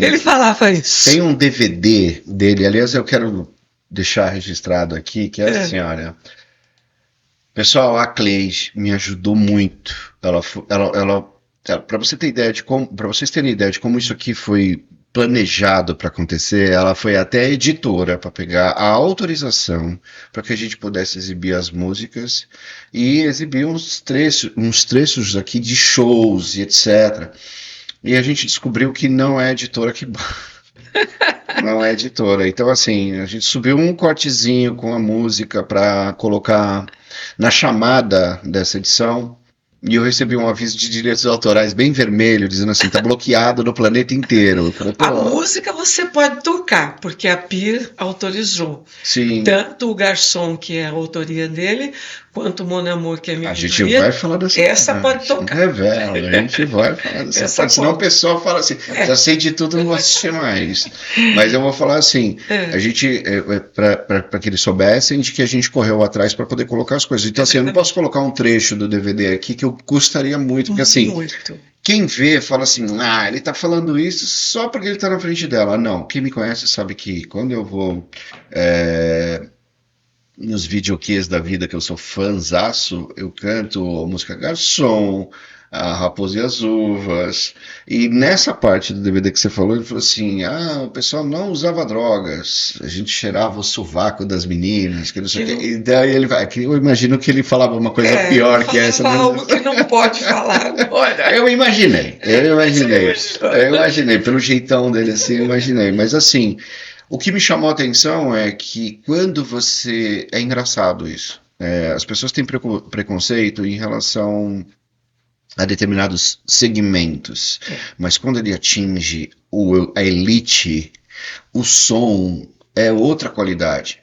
Ele falava isso. Tem um DVD dele, aliás, eu quero deixar registrado aqui, que é assim, olha. Pessoal, a Cleide me ajudou muito. Para você ter ideia de como, para vocês terem ideia de como isso aqui foi planejado para acontecer, ela foi até a editora para pegar a autorização para que a gente pudesse exibir as músicas e exibir uns trechos aqui de shows e etc. E a gente descobriu que não é a editora que não é editora. Então, assim, a gente subiu um cortezinho com a música para colocar na chamada dessa edição. E eu recebi um aviso de direitos autorais bem vermelho, dizendo assim, tá bloqueado no planeta inteiro. Eu falei, A pô, música você pode tocar, porque a PIR autorizou. sim, Tanto o Garçom, que é a autoria dele, quanto o Mon Amour, que é a minha a gente autoria. vai falar dessa Essa parte. pode tocar. Não revela, a gente vai falar dessa Essa parte. Senão o pode. pessoal fala assim, já sei de tudo, não vou assistir mais. Mas eu vou falar assim, a gente, para que eles soubessem de que a gente correu atrás para poder colocar as coisas. Então assim, eu não posso colocar um trecho do DVD aqui que eu gostaria muito, porque assim, Muito. quem vê fala assim, ele tá falando isso só porque ele tá na frente dela. Não, quem me conhece sabe que quando eu vou nos videoquias da vida, que eu sou fãzaço, eu canto a música Garçom, a Raposa e as Uvas. E nessa parte do DVD que você falou, ele falou assim, o pessoal não usava drogas, a gente cheirava o sovaco das meninas, que não sei o quê. E daí ele vai, eu imagino que ele falava uma coisa pior que essa. Falava algo que não pode falar agora. Eu imaginei, pelo jeitão dele assim, eu imaginei. Mas assim, o que me chamou a atenção é que quando você... É engraçado isso. As pessoas têm preconceito em relação a determinados segmentos, mas quando ele atinge a elite, o som é outra qualidade.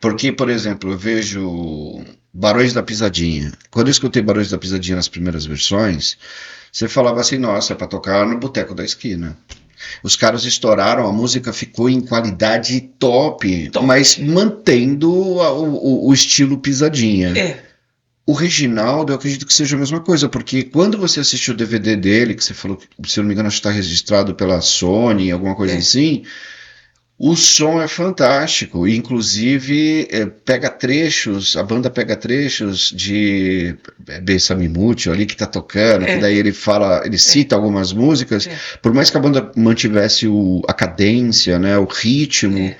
Porque, por exemplo, eu vejo Barões da Pisadinha. Quando eu escutei Barões da Pisadinha nas primeiras versões, você falava assim, nossa, é pra tocar no boteco da esquina. Os caras estouraram, a música ficou em qualidade top. Mas mantendo o estilo Pisadinha. O Reginaldo, eu acredito que seja a mesma coisa, porque quando você assiste o DVD dele, que você falou que, se eu não me engano, está registrado pela Sony, alguma coisa assim, o som é fantástico, e inclusive a banda pega trechos de Bessami Mútil ali que está tocando, que daí ele cita algumas músicas, por mais que a banda mantivesse a cadência, né, o ritmo,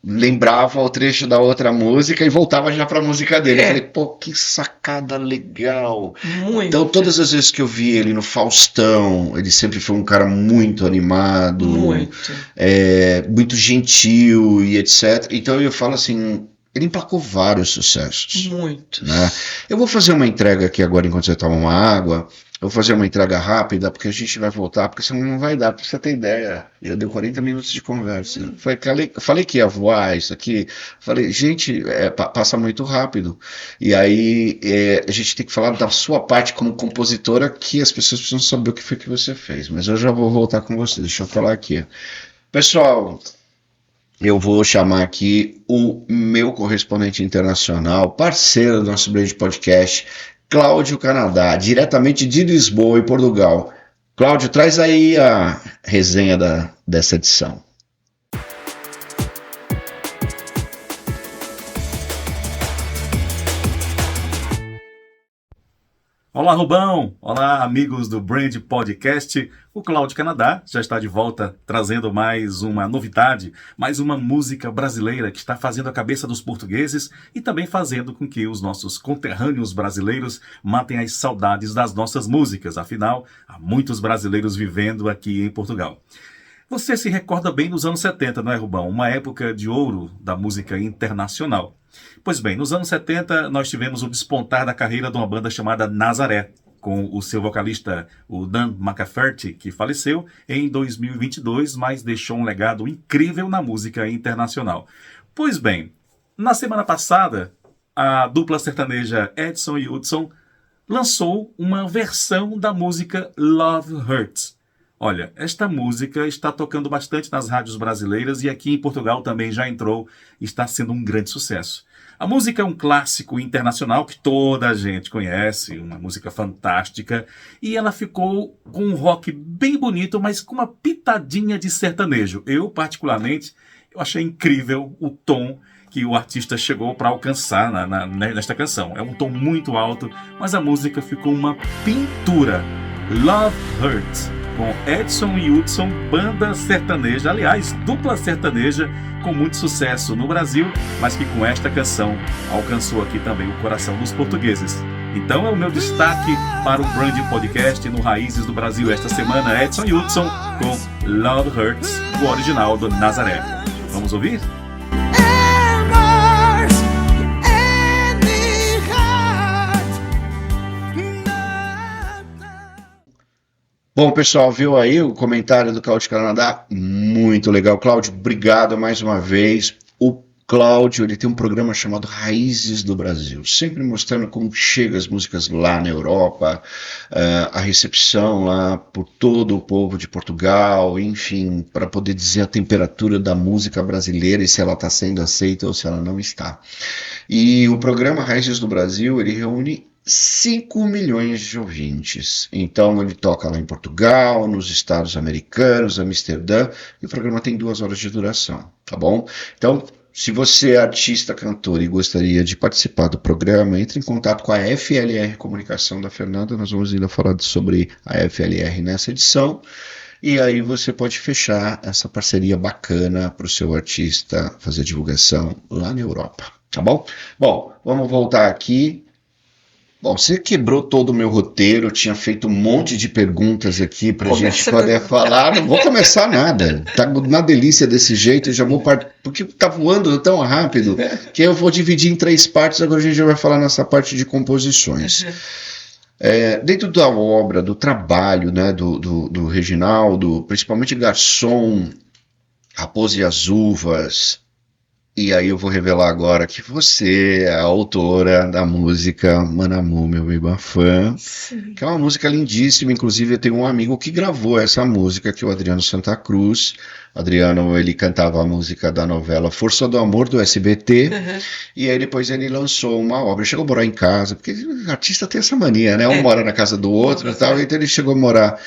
lembrava o trecho da outra música e voltava já para a música dele. Eu falei, pô, que sacada legal. Muito. Então, todas as vezes que eu vi ele no Faustão, ele sempre foi um cara muito animado, muito gentil e etc. Então, eu falo assim, ele emplacou vários sucessos. Muitos. Né? Eu vou fazer uma entrega aqui agora enquanto você toma uma água. Eu vou fazer uma entrega rápida, porque a gente vai voltar, porque senão não vai dar, pra você ter ideia. Já deu 40 minutos de conversa. Falei que ia voar isso aqui. Falei, gente, passa muito rápido. E aí a gente tem que falar da sua parte como compositora, que as pessoas precisam saber o que foi que você fez. Mas eu já vou voltar com você, deixa eu falar aqui. Pessoal, eu vou chamar aqui o meu correspondente internacional, parceiro do nosso Blend Podcast, Cláudio Canadá, diretamente de Lisboa, em Portugal. Cláudio, traz aí a resenha dessa edição. Olá, Rubão! Olá, amigos do Brand Podcast. O Cláudio Canadá já está de volta, trazendo mais uma novidade, mais uma música brasileira que está fazendo a cabeça dos portugueses e também fazendo com que os nossos conterrâneos brasileiros matem as saudades das nossas músicas. Afinal, há muitos brasileiros vivendo aqui em Portugal. Você se recorda bem dos anos 70, não é, Rubão? Uma época de ouro da música internacional. Pois bem, nos anos 70 nós tivemos o despontar da carreira de uma banda chamada Nazaré, com o seu vocalista, o Dan McCafferty, que faleceu em 2022, mas deixou um legado incrível na música internacional. Pois bem, na semana passada, a dupla sertaneja Edson e Hudson lançou uma versão da música Love Hurts. Olha, esta música está tocando bastante nas rádios brasileiras e aqui em Portugal também já entrou e está sendo um grande sucesso. A música é um clássico internacional que toda a gente conhece, uma música fantástica, e ela ficou com um rock bem bonito, mas com uma pitadinha de sertanejo. Eu, particularmente, achei incrível o tom que o artista chegou para alcançar nesta canção. É um tom muito alto, mas a música ficou uma pintura. Love Hurts, com Edson e Hudson, banda sertaneja, aliás, dupla sertaneja com muito sucesso no Brasil, mas que com esta canção alcançou aqui também o coração dos portugueses. Então é o meu destaque para o Brand Podcast no Raízes do Brasil esta semana, Edson e Hudson com Love Hurts, o original do Nazaré. Vamos ouvir? Bom, pessoal, viu aí o comentário do Cláudio Canadá? Muito legal, Cláudio. Obrigado mais uma vez. O Cláudio, ele tem um programa chamado Raízes do Brasil, sempre mostrando como chegam as músicas lá na Europa, a recepção lá por todo o povo de Portugal, enfim, para poder dizer a temperatura da música brasileira e se ela está sendo aceita ou se ela não está. E o programa Raízes do Brasil, ele reúne 5 milhões de ouvintes. Então ele toca lá em Portugal, nos Estados Americanos, Amsterdã, e o programa tem 2 horas de duração, tá bom? Então, se você é artista, cantor e gostaria de participar do programa, entre em contato com a FLR Comunicação da Fernanda, nós vamos ainda falar sobre a FLR nessa edição, e aí você pode fechar essa parceria bacana para o seu artista fazer divulgação lá na Europa, tá bom? Bom, vamos voltar aqui. Bom, você quebrou todo o meu roteiro, eu tinha feito um monte de perguntas aqui pra gente poder falar. Não vou começar nada. Tá na delícia desse jeito, eu já vou porque tá voando tão rápido que eu vou dividir em 3 partes, agora a gente já vai falar nessa parte de composições. Dentro da obra, do trabalho, né, do Reginaldo, principalmente Garçom, Raposa e as Uvas. E aí eu vou revelar agora que você é a autora da música Manamu, meu Ibafã, que é uma música lindíssima. Inclusive eu tenho um amigo que gravou essa música, que é o Adriano Santa Cruz. Adriano, ele cantava a música da novela Força do Amor, do SBT, e aí depois ele lançou uma obra, chegou a morar em casa, porque o artista tem essa mania, né? Um mora na casa do outro e tal, então ele chegou a morar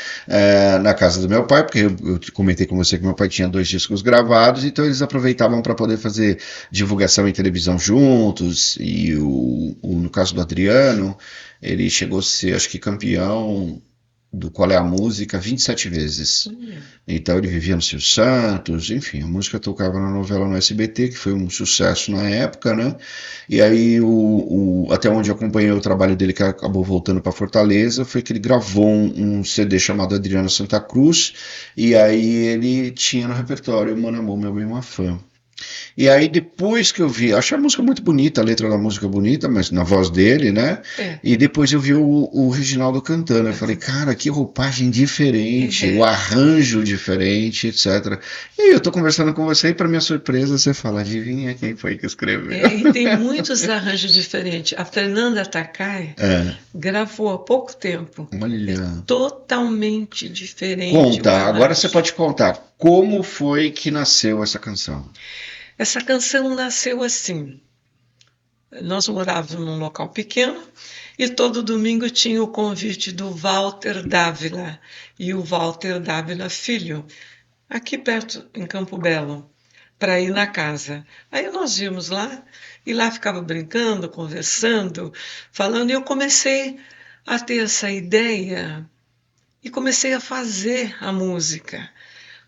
na casa do meu pai, porque eu comentei com você que meu pai tinha 2 discos gravados, então eles aproveitavam para poder fazer divulgação em televisão juntos, e no caso do Adriano, ele chegou a ser, acho que campeão do Qual é a Música 27 vezes. Então ele vivia no Silvio Santos, enfim, a música tocava na novela no SBT, que foi um sucesso na época, né? E aí, até onde eu acompanhei o trabalho dele, que acabou voltando para Fortaleza, foi que ele gravou um CD chamado Adriano Santa Cruz, e aí ele tinha no repertório Manamu, meu bem, uma fã. E aí depois que eu vi, achei a música muito bonita, a letra da música bonita, mas na voz dele, né? E depois eu vi o Reginaldo cantando, eu falei, cara, que roupagem diferente, o arranjo diferente, etc. E aí eu tô conversando com você e para minha surpresa você fala, adivinha quem foi que escreveu? E tem muitos arranjos diferentes. A Fernanda Takai gravou há pouco tempo. Olha. Totalmente diferente. Conta, agora você pode contar, como foi que nasceu essa canção? Essa canção nasceu assim. Nós morávamos num local pequeno e todo domingo tinha o convite do Walter Dávila e o Walter Dávila Filho, aqui perto, em Campo Belo, para ir na casa. Aí nós íamos lá e lá ficava brincando, conversando, falando, e eu comecei a ter essa ideia e comecei a fazer a música.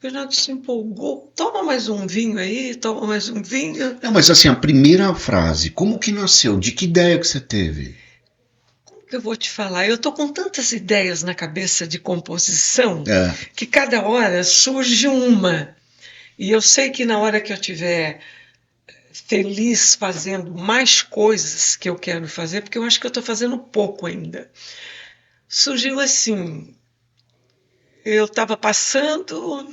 O Reginaldo se empolgou, toma mais um vinho aí, toma mais um vinho. Não, mas assim, a primeira frase, como que nasceu? De que ideia que você teve? Como que eu vou te falar? Eu estou com tantas ideias na cabeça de composição que cada hora surge uma. E eu sei que na hora que eu estiver feliz fazendo mais coisas que eu quero fazer, porque eu acho que eu estou fazendo pouco ainda. Surgiu assim, eu estava passando...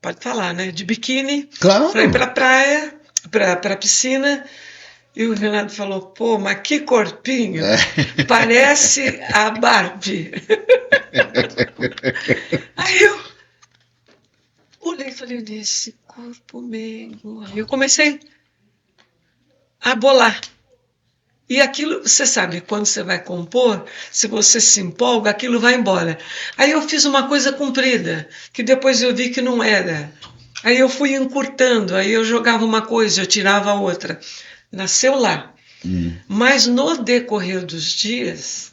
Pode falar, né? De biquíni, claro, para ir para a praia, para a piscina. E o Renato falou, pô, mas que corpinho! Parece a Barbie. Aí eu olhei e falei, nesse corpo mesmo. Aí eu comecei a bolar. E aquilo, você sabe, quando você vai compor, se você se empolga, aquilo vai embora. Aí eu fiz uma coisa comprida, que depois eu vi que não era Aí eu fui encurtando, aí eu jogava uma coisa, eu tirava a outra. Nasceu lá. Mas no decorrer dos dias,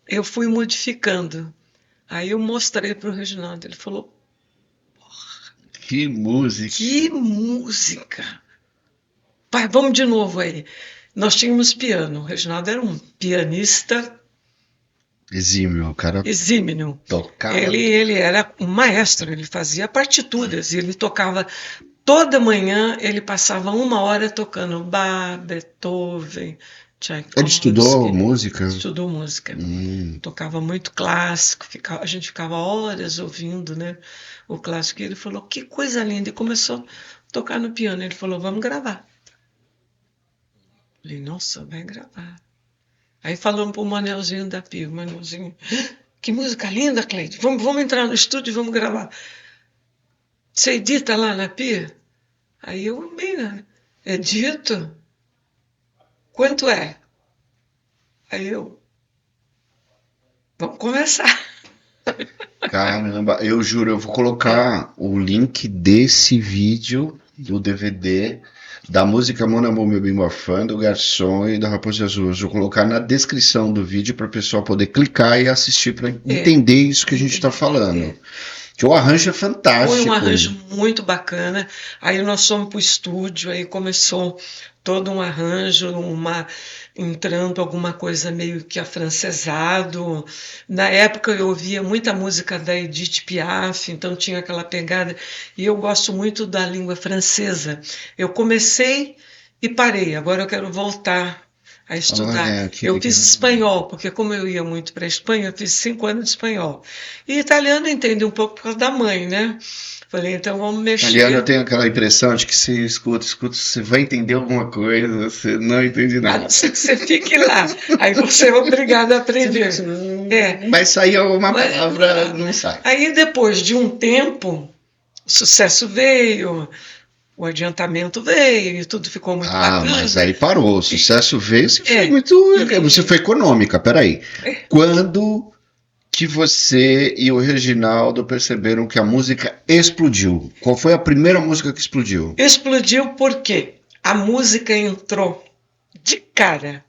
eu fui modificando. Aí eu mostrei para o Reginaldo, ele falou, Que música. que música! Pai, vamos de novo aí. Nós tínhamos piano, o Reginaldo era um pianista Exímio, o cara exímio. tocava. Ele era um maestro, ele fazia partituras, e ele tocava toda manhã, ele passava 1 hora tocando Bach, Beethoven, Tchaikovsky. Ele estudou música? Estudou música. Tocava muito clássico, a gente ficava horas ouvindo, né, o clássico. E ele falou, que coisa linda, e começou a tocar no piano. Ele falou, vamos gravar. Eu falei, nossa, vai gravar. Aí falamos para o Manelzinho da Pia, o Manelzinho, que música linda, Cleide, vamos entrar no estúdio e vamos gravar. Você edita lá na Pia? Aí eu, bem, edito? Quanto é? Aí eu, vamos começar. Caramba, eu juro, eu vou colocar o link desse vídeo, do DVD, da música Mon Amour, Meu Bem Morfando, do Garçom e da Raposa Azul. Eu vou colocar na descrição do vídeo para o pessoal poder clicar e assistir para entender isso que a gente está falando. Que o arranjo é fantástico. Foi um arranjo muito bacana. Aí nós fomos para o estúdio, aí começou todo um arranjo, entrando alguma coisa meio que afrancesado. Na época eu ouvia muita música da Edith Piaf, então tinha aquela pegada. E eu gosto muito da língua francesa. Eu comecei e parei, agora eu quero voltar a estudar. Eu fiz espanhol, porque como eu ia muito para a Espanha, eu fiz 5 anos de espanhol. E italiano entende um pouco por causa da mãe, né? Falei, então vamos mexer. Italiano eu tenho aquela impressão de que você escuta, você vai entender alguma coisa, você não entende nada. A não ser que você fique lá. Aí você é obrigado a aprender. Vai sair alguma palavra, não sai. Aí depois de um tempo, o sucesso veio, o adiantamento veio e tudo ficou muito bacana. Mas aí parou, o sucesso veio, você foi você foi econômica, peraí. Quando que você e o Reginaldo perceberam que a música explodiu? Qual foi a primeira música que explodiu? Explodiu porque a música entrou de cara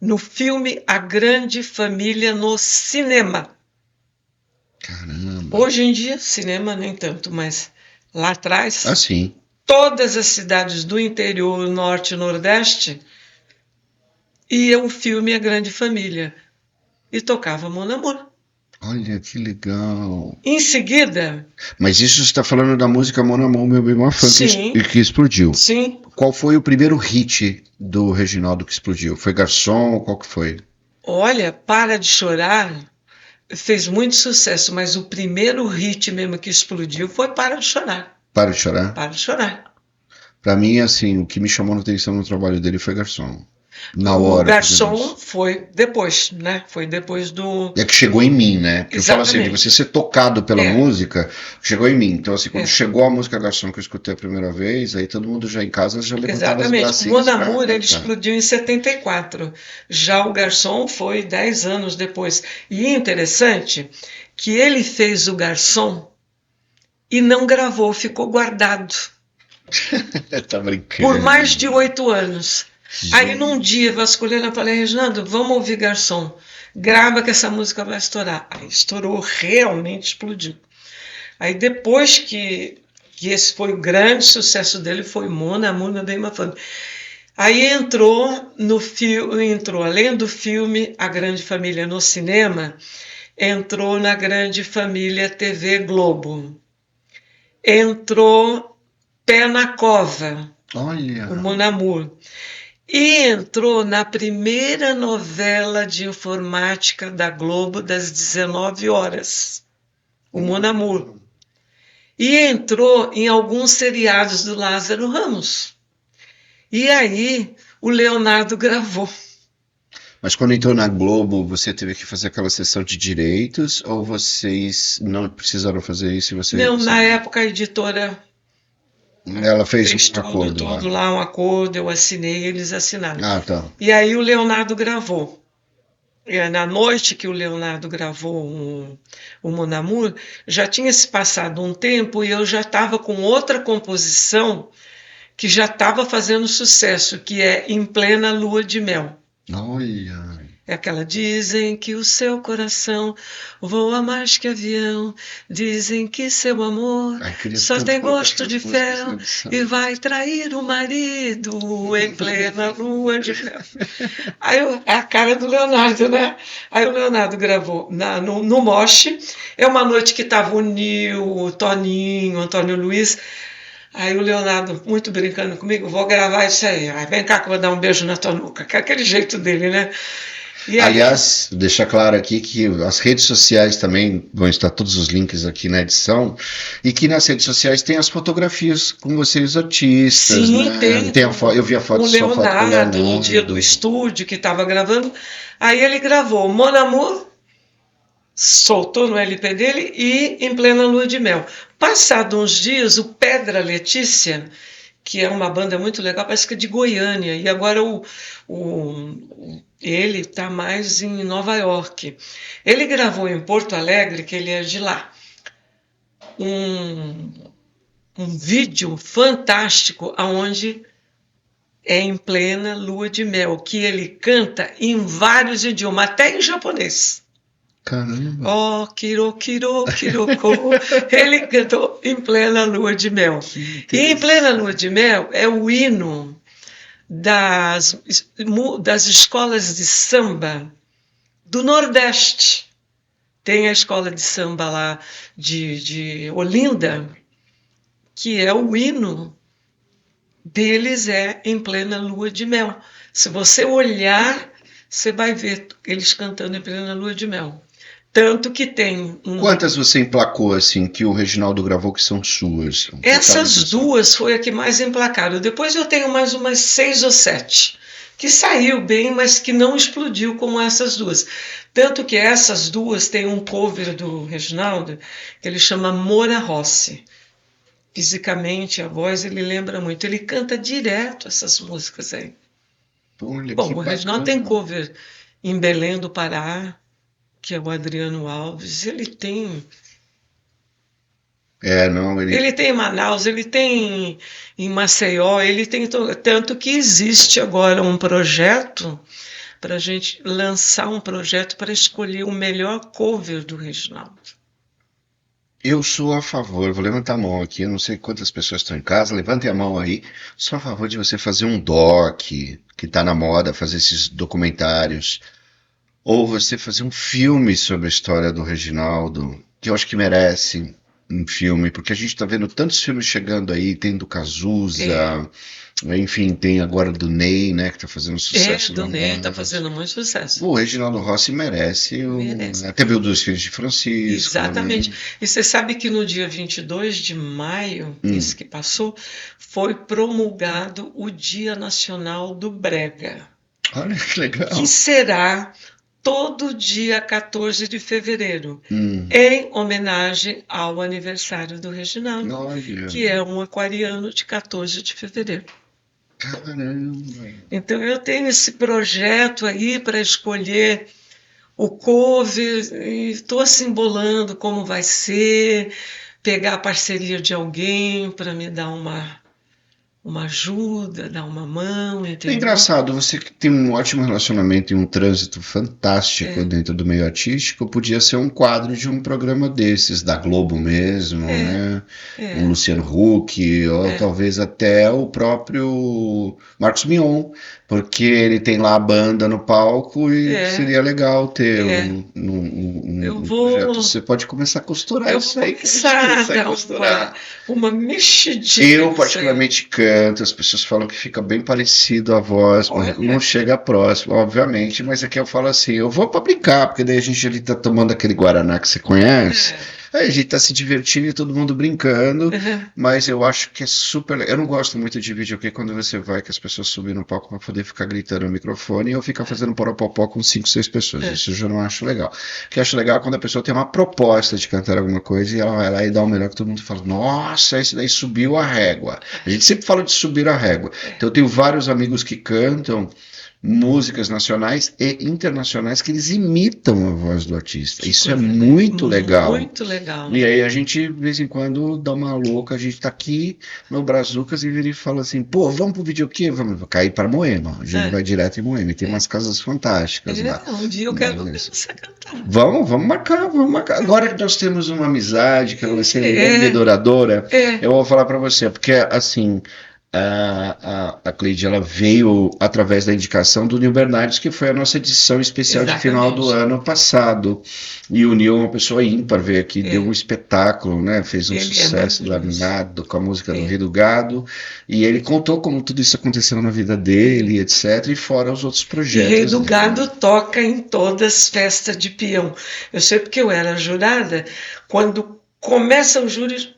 no filme A Grande Família no cinema. Caramba. Hoje em dia, cinema nem tanto, mas lá atrás... Assim. Todas as cidades do interior, norte e nordeste, ia o filme A Grande Família e tocava Mon Amour. Olha que legal. Em seguida... Mas isso você está falando da música Mon Amour, Meu Bem Morfando, que explodiu. Sim. Qual foi o primeiro hit do Reginaldo que explodiu? Foi Garçom? Qual que foi? Olha, Para de Chorar fez muito sucesso, mas o primeiro hit mesmo que explodiu foi Para de Chorar. Para de Chorar? Para de Chorar. Pra mim, assim, o que me chamou a atenção no trabalho dele foi Garçom. Na hora. O Garçom foi depois, né? Foi depois do... É que chegou em mim, né? Porque Exatamente. eu falo assim, de você ser tocado pela música, chegou em mim. Então, assim, quando chegou a música Garçom que eu escutei a primeira vez, aí todo mundo já em casa já levantava as bracinhas. Mon Amour, ele explodiu em 74. Já o Garçom foi 10 anos depois. E é interessante que ele fez o Garçom e não gravou, ficou guardado. Tá brincando. Por mais de 8 anos. Aí num dia, vasculhando, eu falei, Reginaldo, vamos ouvir Garçom. Grava que essa música vai estourar. Aí estourou, realmente explodiu. Aí depois que esse foi o grande sucesso dele, foi Mon Amour, Meu Bem Morfando. Aí entrou no filme, além do filme A Grande Família no cinema, entrou na Grande Família TV Globo. Entrou Pé na Cova, Olha. o Mon Amour. E entrou na primeira novela de informática da Globo das 19 horas, o Mon Amour. E entrou em alguns seriados do Lázaro Ramos. E aí o Leonardo gravou. Mas quando entrou na Globo, você teve que fazer aquela sessão de direitos ou vocês não precisaram fazer isso? Não, na época a editora... Ela fez um acordo tudo lá, um acordo, eu assinei, eles assinaram. Ah, tá. E aí o Leonardo gravou. na noite que o Leonardo gravou o Mon Amour, já tinha se passado um tempo e eu já estava com outra composição que já estava fazendo sucesso, que é Em Plena Lua de Mel. Olha. É aquela, dizem que o seu coração voa mais que avião, dizem que seu amor Ai, queria só tanto tem colocar gosto essas de músicas fel na edição. e vai trair o marido em plena lua de mel. Aí é a cara do Leonardo, né? Aí o Leonardo gravou no Moche. É uma noite que estava o Nil, o Toninho, o Antônio Luiz. Aí o Leonardo, muito brincando comigo, vou gravar isso aí. Aí vem cá que eu vou dar um beijo na tua nuca. Que é aquele jeito dele, né? E aí, Aliás, deixar claro aqui que as redes sociais também vão estar todos os links aqui na edição e que nas redes sociais tem as fotografias com vocês artistas, sim, né? tem eu vi a foto, o sua foto com o Leonardo, no Leonardo. dia do estúdio que estava gravando. Aí ele gravou Mon Amour, soltou no LP dele e Em Plena Lua de Mel. Passado uns dias, o Pedra Letícia, que é uma banda muito legal, parece que é de Goiânia, e agora ele está mais em Nova York. Ele gravou em Porto Alegre, que ele é de lá, um vídeo fantástico onde é Em Plena Lua de Mel, que ele canta em vários idiomas, até em japonês. Caramba. Oh, Kiro, Kiro, Kiroko. Ele cantou Em Plena Lua de Mel. E Em Plena Lua de Mel é o hino das escolas de samba do Nordeste. Tem a escola de samba lá de Olinda, que é o hino deles, é Em Plena Lua de Mel. Se você olhar, você vai ver eles cantando Em Plena Lua de Mel. Tanto que tem Quantas você emplacou, assim, que o Reginaldo gravou que são suas? Essas duas foi a que mais emplacaram. Depois eu tenho mais umas 6 ou 7, que saiu bem, mas que não explodiu como essas duas. Tanto que essas duas têm um cover do Reginaldo, que ele chama Mora Rossi. Fisicamente, a voz, ele lembra muito. Ele canta direto essas músicas aí. Olha, Bom, que o Reginaldo bacana. tem cover em Belém do Pará, que é o Adriano Alves. Ele tem Ele em Manaus, ele tem em Maceió, ele tem tanto que existe agora um projeto para a gente lançar um projeto para escolher o melhor cover do Reginaldo. Eu sou a favor, vou levantar a mão aqui, eu não sei quantas pessoas estão em casa, levantem a mão aí. Sou a favor de você fazer um doc, que está na moda, fazer esses documentários. Ou você fazer um filme sobre a história do Reginaldo, que eu acho que merece um filme, porque a gente está vendo tantos filmes chegando aí, tem do Cazuza, enfim, tem agora do Ney, né, que está fazendo sucesso. Do Ney está fazendo muito sucesso. O Reginaldo Rossi merece. Merece. Teve o dos Filhos de Francisco. Exatamente. Né? E você sabe que no dia 22 de maio, esse que passou, foi promulgado o Dia Nacional do Brega. Olha que legal. Que será todo dia 14 de fevereiro, em homenagem ao aniversário do Reginaldo, Olha. que é um aquariano de 14 de fevereiro. Caramba. Então eu tenho esse projeto aí para escolher o cover, e estou assim bolando como vai ser, pegar a parceria de alguém para me dar uma ajuda, dar uma mão, entendeu? É engraçado, você que tem um ótimo relacionamento e um trânsito fantástico dentro do meio artístico, podia ser um quadro de um programa desses, da Globo mesmo, né? Um Luciano Huck, ou talvez até o próprio Marcos Mion, porque ele tem lá a banda no palco e seria legal ter um projeto. Você pode começar a costurar isso aí. Eu vou começar a dar uma mexidinha. Eu particularmente canto, as pessoas falam que fica bem parecido a voz, mas não chega próximo, obviamente, mas aqui eu falo assim, eu vou pra brincar, porque daí a gente ali tá tomando aquele Guaraná que você conhece, aí a gente tá se divertindo e todo mundo brincando, mas eu acho que é super legal. Eu não gosto muito de vídeo aqui quando você vai, que as pessoas subem no palco pra poder ficar gritando no microfone e eu ficar fazendo poropopó com 5, 6 pessoas, isso eu já não acho legal. O que eu acho legal é quando a pessoa tem uma proposta de cantar alguma coisa e ela vai lá e dá o melhor, que todo mundo fala, nossa, esse daí subiu a régua. A gente sempre fala de subir a régua. Então eu tenho vários amigos que cantam músicas nacionais e internacionais que eles imitam a voz do artista. Que Isso é coisa, né? muito legal. Muito legal. E aí a gente, de vez em quando, dá uma louca, a gente tá aqui no Brazucas e vira e fala assim, pô, vamos pro videokê? Vamos cair para Moema. A gente vai direto em Moema. E tem umas casas fantásticas lá. Um dia eu quero ver Mas- você cantar. Vamos marcar, vamos marcar. Agora que nós temos uma amizade, que vai ser É. linda e duradoura, É. eu vou falar para você, porque assim, a Cleide, ela veio através da indicação do Nil Bernardes, que foi a nossa edição especial de final do Exatamente. ano passado. E o Nil é uma pessoa ímpar, veio aqui, deu um espetáculo, né? Fez um Ele é sucesso maravilhoso. danado com a música do Rei do Gado. E ele contou como tudo isso aconteceu na vida dele, etc. E fora os outros E projetos. Rei do dele. Gado toca em todas as festas de peão. Eu sei porque eu era jurada, quando começa o júri,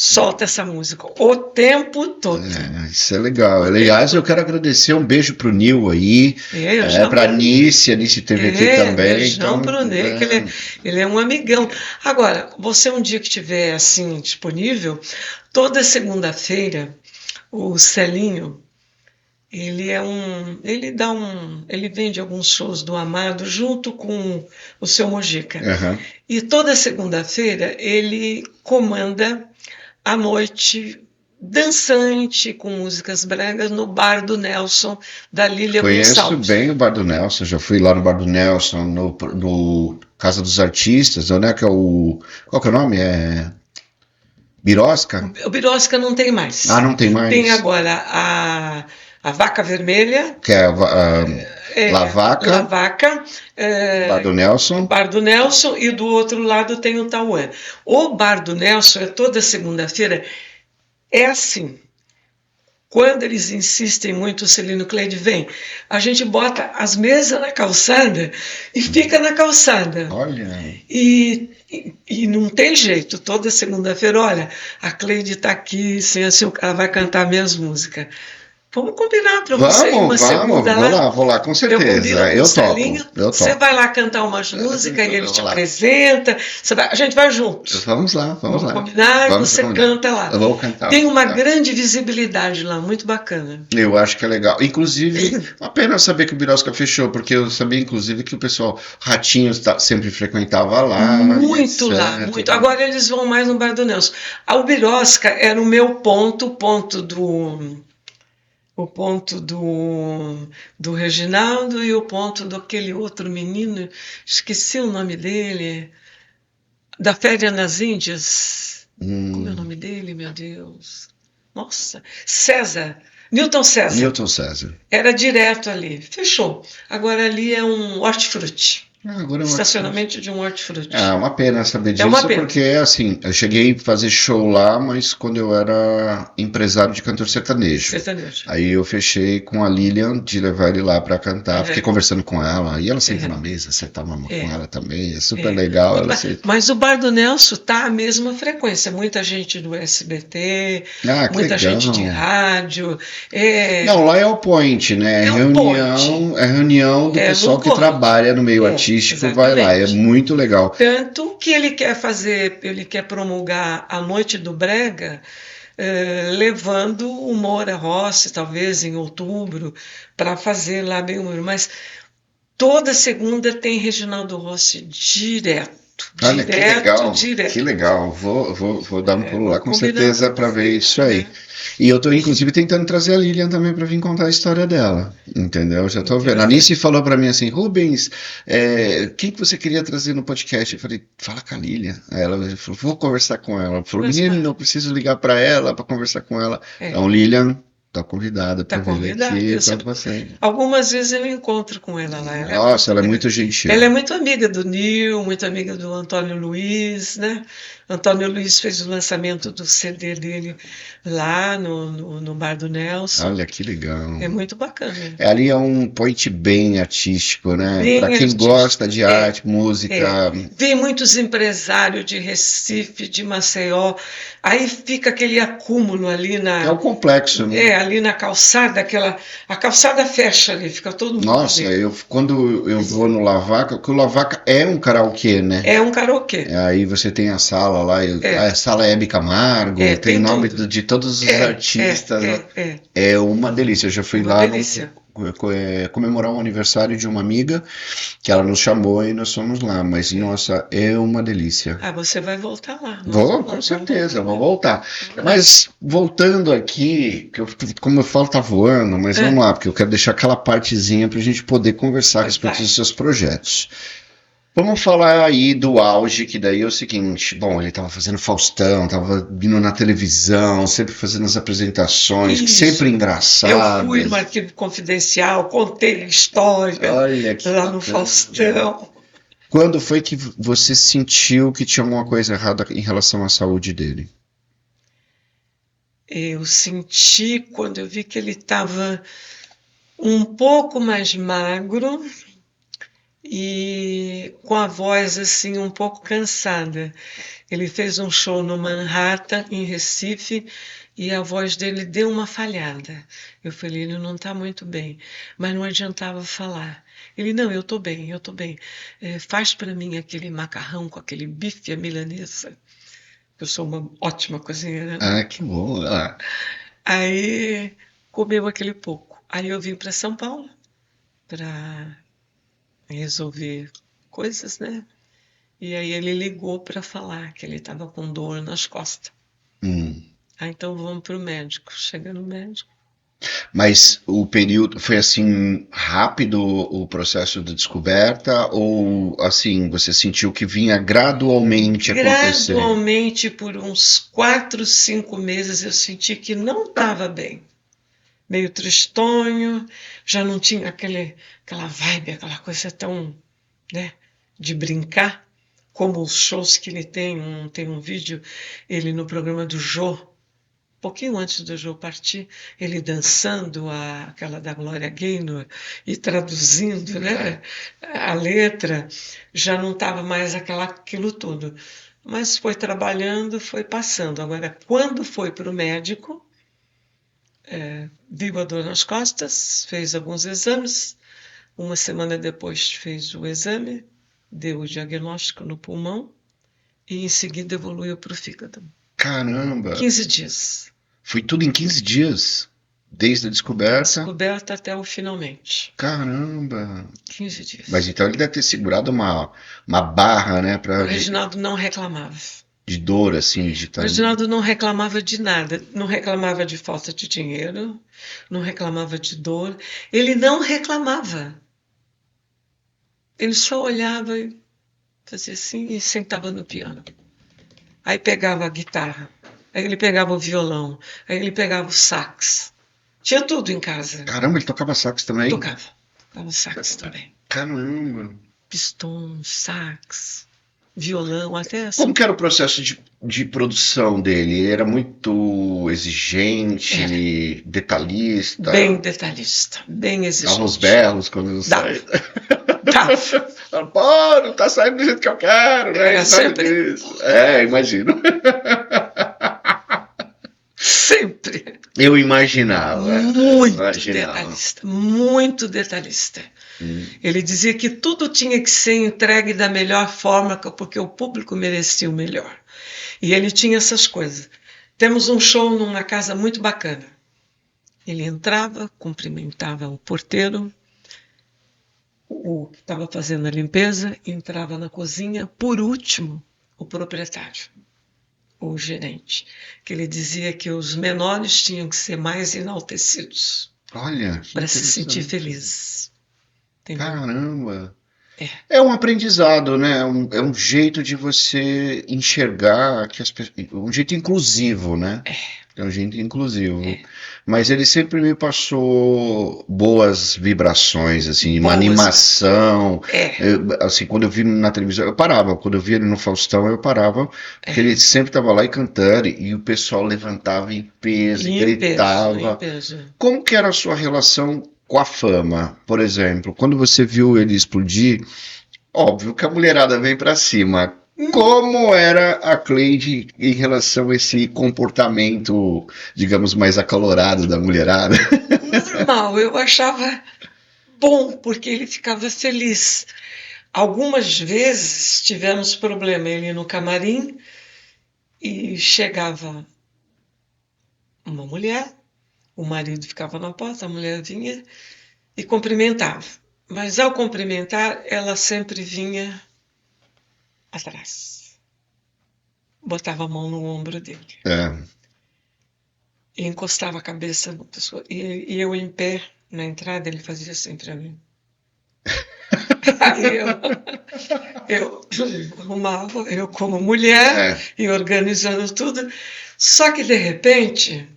solta essa música o tempo todo. Isso é legal. Aliás, eu quero agradecer, um beijo pro Nil aí, Eu já pra Nice, a Nice teve aqui também. beijão pro Ney, que ele é um amigão. Agora, você um dia que estiver assim disponível, toda segunda-feira, o Celinho, ele vende alguns shows do Amado junto com o seu Mojica. Aham. E toda segunda-feira ele comanda a noite dançante com músicas bregas no bar do Nelson, da Lília Conheço Gonçalves. bem o Bar do Nelson, já fui lá no Bar do Nelson, no Casa dos Artistas, né? Que é o. Qual que é o nome? É. Birosca? O Birosca não tem mais. Ah, não tem mais. Tem agora a Vaca Vermelha, Que é Lavaca, Lavaca, Bar do Nelson. Bar do Nelson, e do outro lado tem o Tauã. O Bar do Nelson é toda segunda-feira. É assim, quando eles insistem muito, o Celino Cleide vem, a gente bota as mesas na calçada e fica na calçada. Olha. E não tem jeito, toda segunda-feira, olha, a Cleide está aqui, assim, ela vai cantar minhas músicas. Vamos combinar para você uma segunda vou lá, com eu certeza. combino com Eu o topo, Celinho, eu você topo. vai lá cantar umas músicas e ele vou te lá. apresenta, a gente vai juntos. Vamos lá. Vamos combinar, Vamos você combinar. canta lá. Eu vou cantar. Tem uma Tá. grande visibilidade lá, muito bacana. Eu acho que é legal. Inclusive, uma pena saber que o Birosca fechou, porque eu sabia, inclusive, que o pessoal Ratinhos sempre frequentava lá. Muito etc. lá, muito. Agora eles vão mais no Bar do Nelson. O Birosca era o meu ponto do Reginaldo e o ponto daquele outro menino, esqueci o nome dele, da Férias nas Índias. Como é o nome dele, meu Deus? Nossa, Newton César. Newton César. Era direto ali. Fechou. Agora ali é um hortifruti. Agora Estacionamento de um hortifruti. É uma pena saber disso, uma pena. porque assim, eu cheguei a fazer show lá, mas quando eu era empresário de cantor sertanejo. Sertanejo. Aí eu fechei com a Lilian de levar ele lá pra cantar, fiquei conversando com ela, e ela senta na mesa, você tava com ela também, é super legal. Mas o Bar do Nelson tá a mesma frequência, muita gente do SBT, muita gente de rádio. Não, lá é o point, né? É reunião do pessoal que trabalha no meio artístico, vai lá, é muito legal. Tanto que ele quer promulgar a Noite do Brega, levando o Moura Rossi, talvez em outubro, para fazer lá bem humor. Mas toda segunda tem Reginaldo Rossi direto. Olha, Direto. Que legal. Vou dar um pulo lá com certeza para ver isso aí. E eu tô inclusive tentando trazer a Lilian também para vir contar a história dela, entendeu? Já tô vendo. A Nice falou para mim assim, Rubens, quem que você queria trazer no podcast? Eu falei, fala com a Lilian. Aí ela falou, vou conversar com ela. Ela falou, menino, não preciso ligar para ela para conversar com ela. Então, Lilian, tá convidada para vir aqui para você. Algumas vezes eu encontro com ela lá. Nossa, ela é muito gentil. Ela é muito amiga do Nil, muito amiga do Antônio Luiz, né? Antônio Luiz fez o lançamento do CD dele lá no Bar do Nelson. Olha que legal. É muito bacana. Ali é um point bem artístico, né? Para quem gosta de arte, música. Vem muitos empresários de Recife, de Maceió. Aí fica aquele acúmulo ali na. É o complexo, né? Ali na calçada, a calçada fecha ali, fica todo mundo. Nossa, quando eu vou no Lavaca, porque o Lavaca é um karaokê, né? É um karaokê. Aí você tem a sala lá, a sala Hebe Camargo, tem nome de todos os artistas. É uma delícia. Eu já fui lá comemorar um aniversário de uma amiga que ela nos chamou e nós fomos lá. Mas, nossa, é uma delícia. Ah, você vai voltar lá. Vou, com certeza, vou voltar. Mas voltando aqui, como eu falo, tá voando, mas vamos lá, porque eu quero deixar aquela partezinha para a gente poder conversar a respeito dos seus projetos. Vamos falar aí do auge, que daí é o seguinte, bom, ele estava fazendo Faustão, estava vindo na televisão, sempre fazendo as apresentações, Isso. sempre engraçadas. Eu fui no Arquivo Confidencial, contei a história Olha que lá no bacana. Faustão. Quando foi que você sentiu que tinha alguma coisa errada em relação à saúde dele? Eu senti quando eu vi que ele estava um pouco mais magro e com a voz assim um pouco cansada. Ele fez um show no Manhattan, em Recife, e a voz dele deu uma falhada. Eu falei, ele não está muito bem, mas não adiantava falar. Ele, não, eu estou bem, eu estou bem. Faz para mim aquele macarrão com aquele bife à milanesa. Eu sou uma ótima cozinheira. Ah, que bom. Ah. Aí comeu aquele pouco. Aí eu vim para São Paulo para resolver coisas, né? E aí ele ligou para falar que ele estava com dor nas costas. Ah, então vamos para o médico. Chega no médico. Mas o período foi assim rápido o processo de descoberta ou assim você sentiu que vinha gradualmente acontecendo? Gradualmente, por uns 4, 5 meses, eu senti que não estava bem. Meio tristonho, já não tinha aquela vibe, aquela coisa tão, né, de brincar, como os shows que ele tem um vídeo, ele no programa do Jô, um pouquinho antes do Jô partir, ele dançando aquela da Gloria Gaynor e traduzindo, né, a letra, já não estava mais aquilo tudo. Mas foi trabalhando, foi passando. Agora, quando foi para o médico, viu a dor nas costas, fez alguns exames. Uma semana depois fez o exame, deu o diagnóstico no pulmão e em seguida evoluiu para o fígado. Caramba! 15 dias. Foi tudo em 15 dias? Desde a descoberta? Descoberta até o finalmente. Caramba! 15 dias. Mas então ele deve ter segurado uma barra, né? O Reginaldo não reclamava. De dor, assim, de O Reginaldo não reclamava de nada. Não reclamava de falta de dinheiro, não reclamava de dor. Ele não reclamava. Ele só olhava e fazia assim e sentava no piano. Aí pegava a guitarra, aí ele pegava o violão, aí ele pegava o sax. Tinha tudo em casa. Caramba, ele tocava sax também? Tocava sax também. Caramba! Pistão, sax, violão, até assim. Como que era o processo de produção dele? Ele era muito exigente, detalhista? Bem detalhista, bem exigente. Dava uns berros quando não sai. Dava. Pô, não tá saindo do jeito que eu quero, né? Era sempre. Imagino. Sempre. Eu imaginava. Muito detalhista, muito detalhista. Ele dizia que tudo tinha que ser entregue da melhor forma, porque o público merecia o melhor. E ele tinha essas coisas. Temos um show numa casa muito bacana. Ele entrava, cumprimentava o porteiro, o que estava fazendo a limpeza, entrava na cozinha, por último, o proprietário, o gerente, que ele dizia que os menores tinham que ser mais enaltecidos. Olha, para se sentir felizes. Entendeu? Caramba! É um aprendizado, né? É um jeito de você enxergar que um jeito inclusivo, né? É um jeito inclusivo. Mas ele sempre me passou boas vibrações, assim, uma animação. Assim, quando eu vi na televisão, eu parava. Quando eu via ele no Faustão, eu parava, porque ele sempre estava lá e cantando, e o pessoal levantava em peso, gritava. Em peso. Como que era a sua relação com a fama, por exemplo? Quando você viu ele explodir, óbvio que a mulherada vem pra cima. Como era a Cleide em relação a esse comportamento, digamos, mais acalorado da mulherada? Normal, eu achava bom, porque ele ficava feliz. Algumas vezes tivemos problema, ele no camarim, e chegava uma mulher, o marido ficava na porta, a mulher vinha e cumprimentava. Mas ao cumprimentar, ela sempre vinha atrás. Botava a mão no ombro dele. É. E encostava a cabeça na pessoa. E eu em pé, na entrada, ele fazia assim para mim. Aí eu arrumava, eu como mulher, e organizando tudo. Só que, de repente,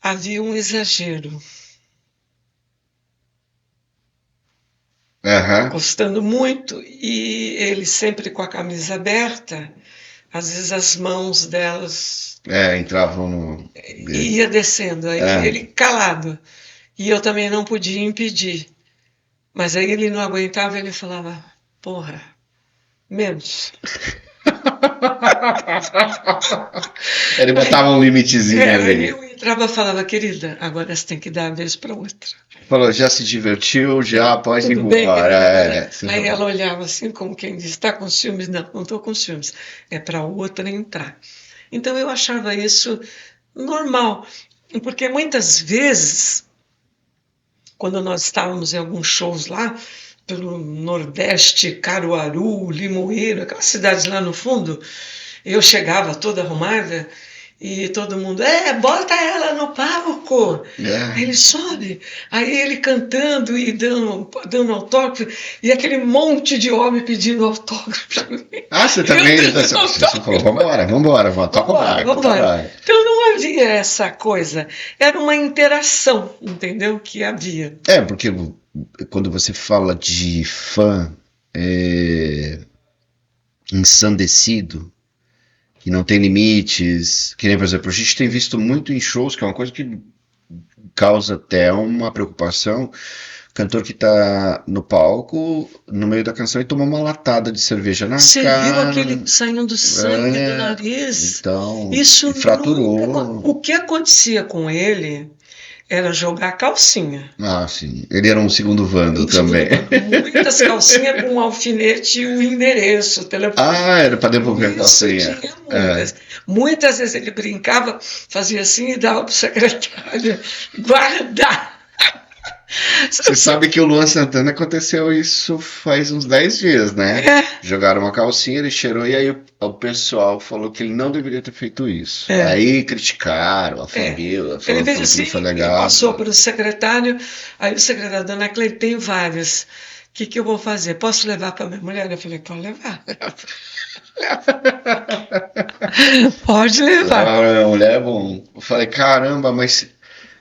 havia um exagero. Gostando muito, e ele sempre com a camisa aberta, às vezes as mãos delas entravam no... ia descendo, aí ele calado, e eu também não podia impedir, mas aí ele não aguentava, ele falava, porra, menos. Ele botava um limitezinho ali. Aí eu entrava e falava, querida, agora você tem que dar a vez para outra. Falou, já se divertiu, já pode ir Tudo bem, embora. Aí ela olhava assim, como quem diz, está com ciúmes? Não, não estou com ciúmes. É para outra entrar. Então eu achava isso normal, porque muitas vezes, quando nós estávamos em alguns shows lá, pelo Nordeste, Caruaru, Limoeiro, aquelas cidades lá no fundo, eu chegava toda arrumada e todo mundo, bota ela no palco. Aí ele sobe, aí ele cantando e dando autógrafo, e aquele monte de homem pedindo autógrafo pra mim. Você também? Você falou, vambora, toca o barco. Então não havia essa coisa, era uma interação, entendeu? Que havia. Porque quando você fala de fã ensandecido, que não tem limites, que nem, por exemplo, a gente tem visto muito em shows, que é uma coisa que causa até uma preocupação, cantor que tá no palco, no meio da canção, e toma uma latada de cerveja na cara. Você viu aquele saindo sangue do nariz? Então, isso fraturou. O que acontecia com ele era jogar calcinha. Sim. Ele era um segundo vândalo também. Muitas calcinhas com um alfinete e o endereço, o telefone. Era para devolver a calcinha. Muitas vezes ele brincava, fazia assim e dava para o secretário guardar. Você sabe que o Luan Santana aconteceu isso faz uns 10 dias, né? Jogaram uma calcinha, ele cheirou, e aí o pessoal falou que ele não deveria ter feito isso. Aí criticaram a família, ele veio assim, que foi legal. Passou para o secretário, aí o secretário, dona Cleide, tem vários. O que eu vou fazer? Posso levar para minha mulher? Eu falei, pode levar. Pode levar. Minha mulher é bom. Eu falei, caramba, mas...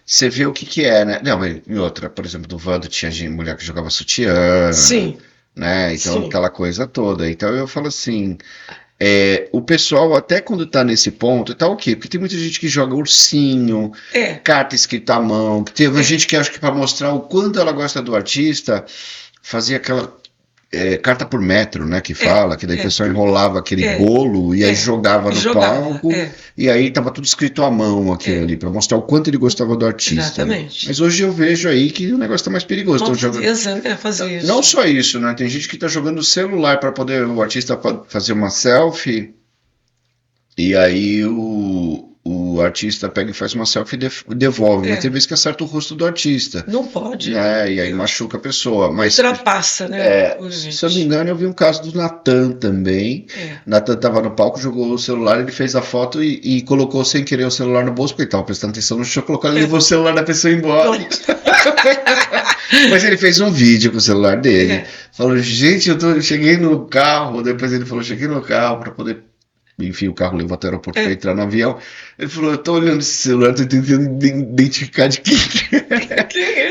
Você vê o que é, né? Não, mas em outra, por exemplo, do Vando tinha mulher que jogava sutiã. Sim. Né? Então, Sim. Aquela coisa toda. Então, eu falo assim, o pessoal, até quando tá nesse ponto, tá ok, porque tem muita gente que joga ursinho, carta escrita à mão, que teve gente que acha que para mostrar o quanto ela gosta do artista, fazia aquela... carta por metro, né, que fala, que daí o pessoal enrolava aquele bolo e aí jogava no palco, e aí tava tudo escrito à mão aquilo ali, para mostrar o quanto ele gostava do artista. Exatamente. Né? Mas hoje eu vejo aí que o negócio tá mais perigoso. Fazer isso. Não só isso, né, tem gente que tá jogando o celular para poder, o artista fazer uma selfie, e aí o artista pega e faz uma selfie e devolve, mas tem vezes que acerta o rosto do artista. Não pode. E aí machuca a pessoa. Mas, ultrapassa, né? Se eu não me engano, eu vi um caso do Natan também. Natan estava no palco, jogou o celular, ele fez a foto e colocou sem querer o celular no bolso, porque ele estava prestando atenção no show, colocou, ele levou o celular da pessoa embora. Mas ele fez um vídeo com o celular dele. Falou, gente, eu cheguei no carro. Depois ele falou, cheguei no carro para poder... Enfim, o carro levou até o aeroporto para entrar no avião. Ele falou, eu tô olhando esse celular, tô tentando identificar de quem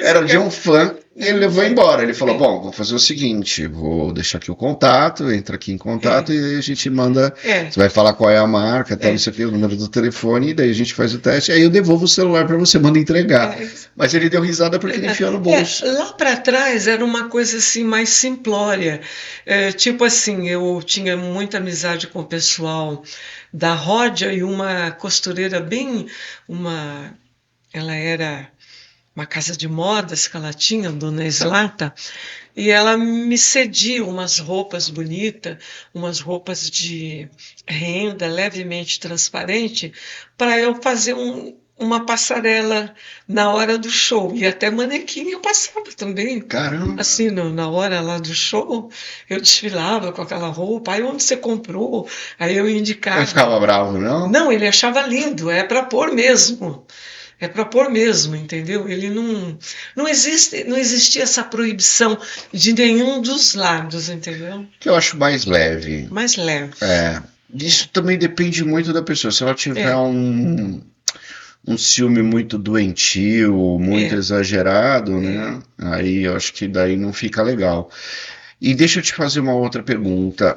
era de um fã, e ele levou embora. Ele falou, bom, vou fazer o seguinte, vou deixar aqui o contato, entra aqui em contato, e aí a gente manda, você vai falar qual é a marca, tal, não sei o que, o número do telefone, e daí a gente faz o teste, aí eu devolvo o celular para você, manda entregar. Mas ele deu risada porque ele enfiou no bolso. Lá para trás era uma coisa assim mais simplória. Tipo assim, eu tinha muita amizade com o pessoal da Ródia e uma costureira ela era uma casa de modas que ela tinha, Dona Islata, e ela me cedia umas roupas bonitas, umas roupas de renda levemente transparente, para eu fazer um uma passarela na hora do show. E até manequim eu passava também. Caramba. Assim, na hora lá do show, eu desfilava com aquela roupa. Aí onde você comprou? Aí eu Ele indicava. ficava bravo, não? Não, ele achava lindo, é para pôr mesmo. É para pôr mesmo, entendeu? Ele não existia essa proibição de nenhum dos lados, entendeu? Que eu acho mais leve. Mais leve. Isso também depende muito da pessoa. Se ela tiver É. um ciúme muito doentio, muito É. exagerado, né? Aí eu acho que daí não fica legal. E deixa eu te fazer uma outra pergunta.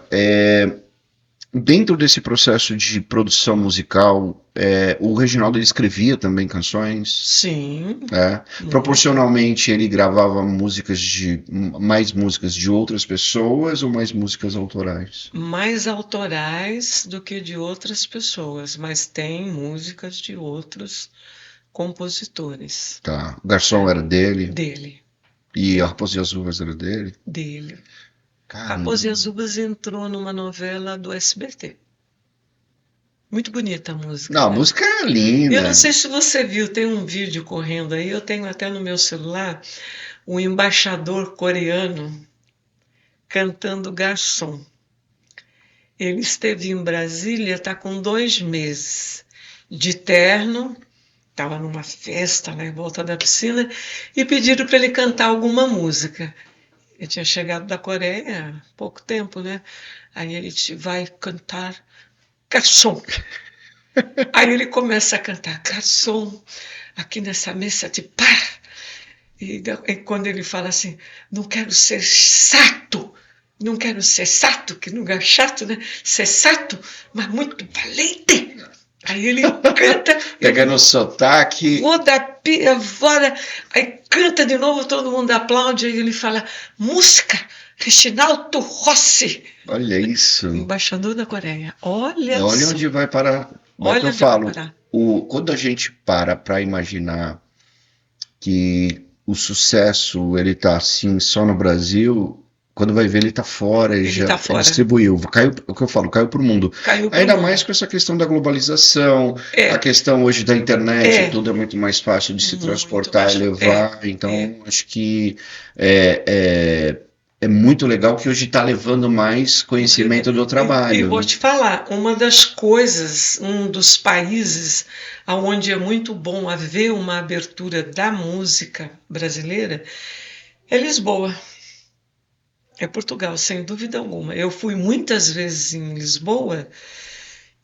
Dentro desse processo de produção musical, o Reginaldo ele escrevia também canções, Sim. proporcionalmente ele gravava mais músicas de outras pessoas ou mais músicas autorais? Mais autorais do que de outras pessoas, mas tem músicas de outros compositores. Tá. O Garçom era dele Dele. e a Raposa e as Uvas era dele? Dele. Caramba. Raposa e as Uvas entrou numa novela do SBT. Muito bonita a música. Não, a né? música é linda. Eu não sei se você viu, tem um vídeo correndo aí, eu tenho até no meu celular, o embaixador coreano cantando Garçom. Ele esteve em Brasília, está com 2 meses, de terno, estava numa festa lá em volta da piscina, e pediram para ele cantar alguma música. Ele tinha chegado da Coreia há pouco tempo, né? Aí ele vai cantar Garçom. Aí ele começa a cantar Garçom, aqui nessa mesa de par. E quando ele fala assim, não quero ser sato, que não é chato, né? Ser sato, mas muito valente. Aí ele canta. Pegando o sotaque. Vou da pia fora. Aí canta de novo, todo mundo aplaude. Aí ele fala, música, Reginaldo Rossi. Olha isso. Embaixador da Coreia. Olha Olha só. onde vai parar. Mas Olha eu onde vai falo, parar. quando a gente para imaginar que o sucesso ele tá assim só no Brasil, quando vai ver ele tá fora, Ele já tá fora. distribuiu, caiu, o que eu falo, caiu pro mundo. Caiu pro Ainda mundo. mais com essa questão da globalização, a questão hoje da internet, tudo é muito mais fácil de se Muito transportar e mais- levar, então acho que é muito legal que hoje está levando mais conhecimento do trabalho. E vou né? te falar, uma das coisas, um dos países onde é muito bom haver uma abertura da música brasileira é Lisboa. É Portugal, sem dúvida alguma. Eu fui muitas vezes em Lisboa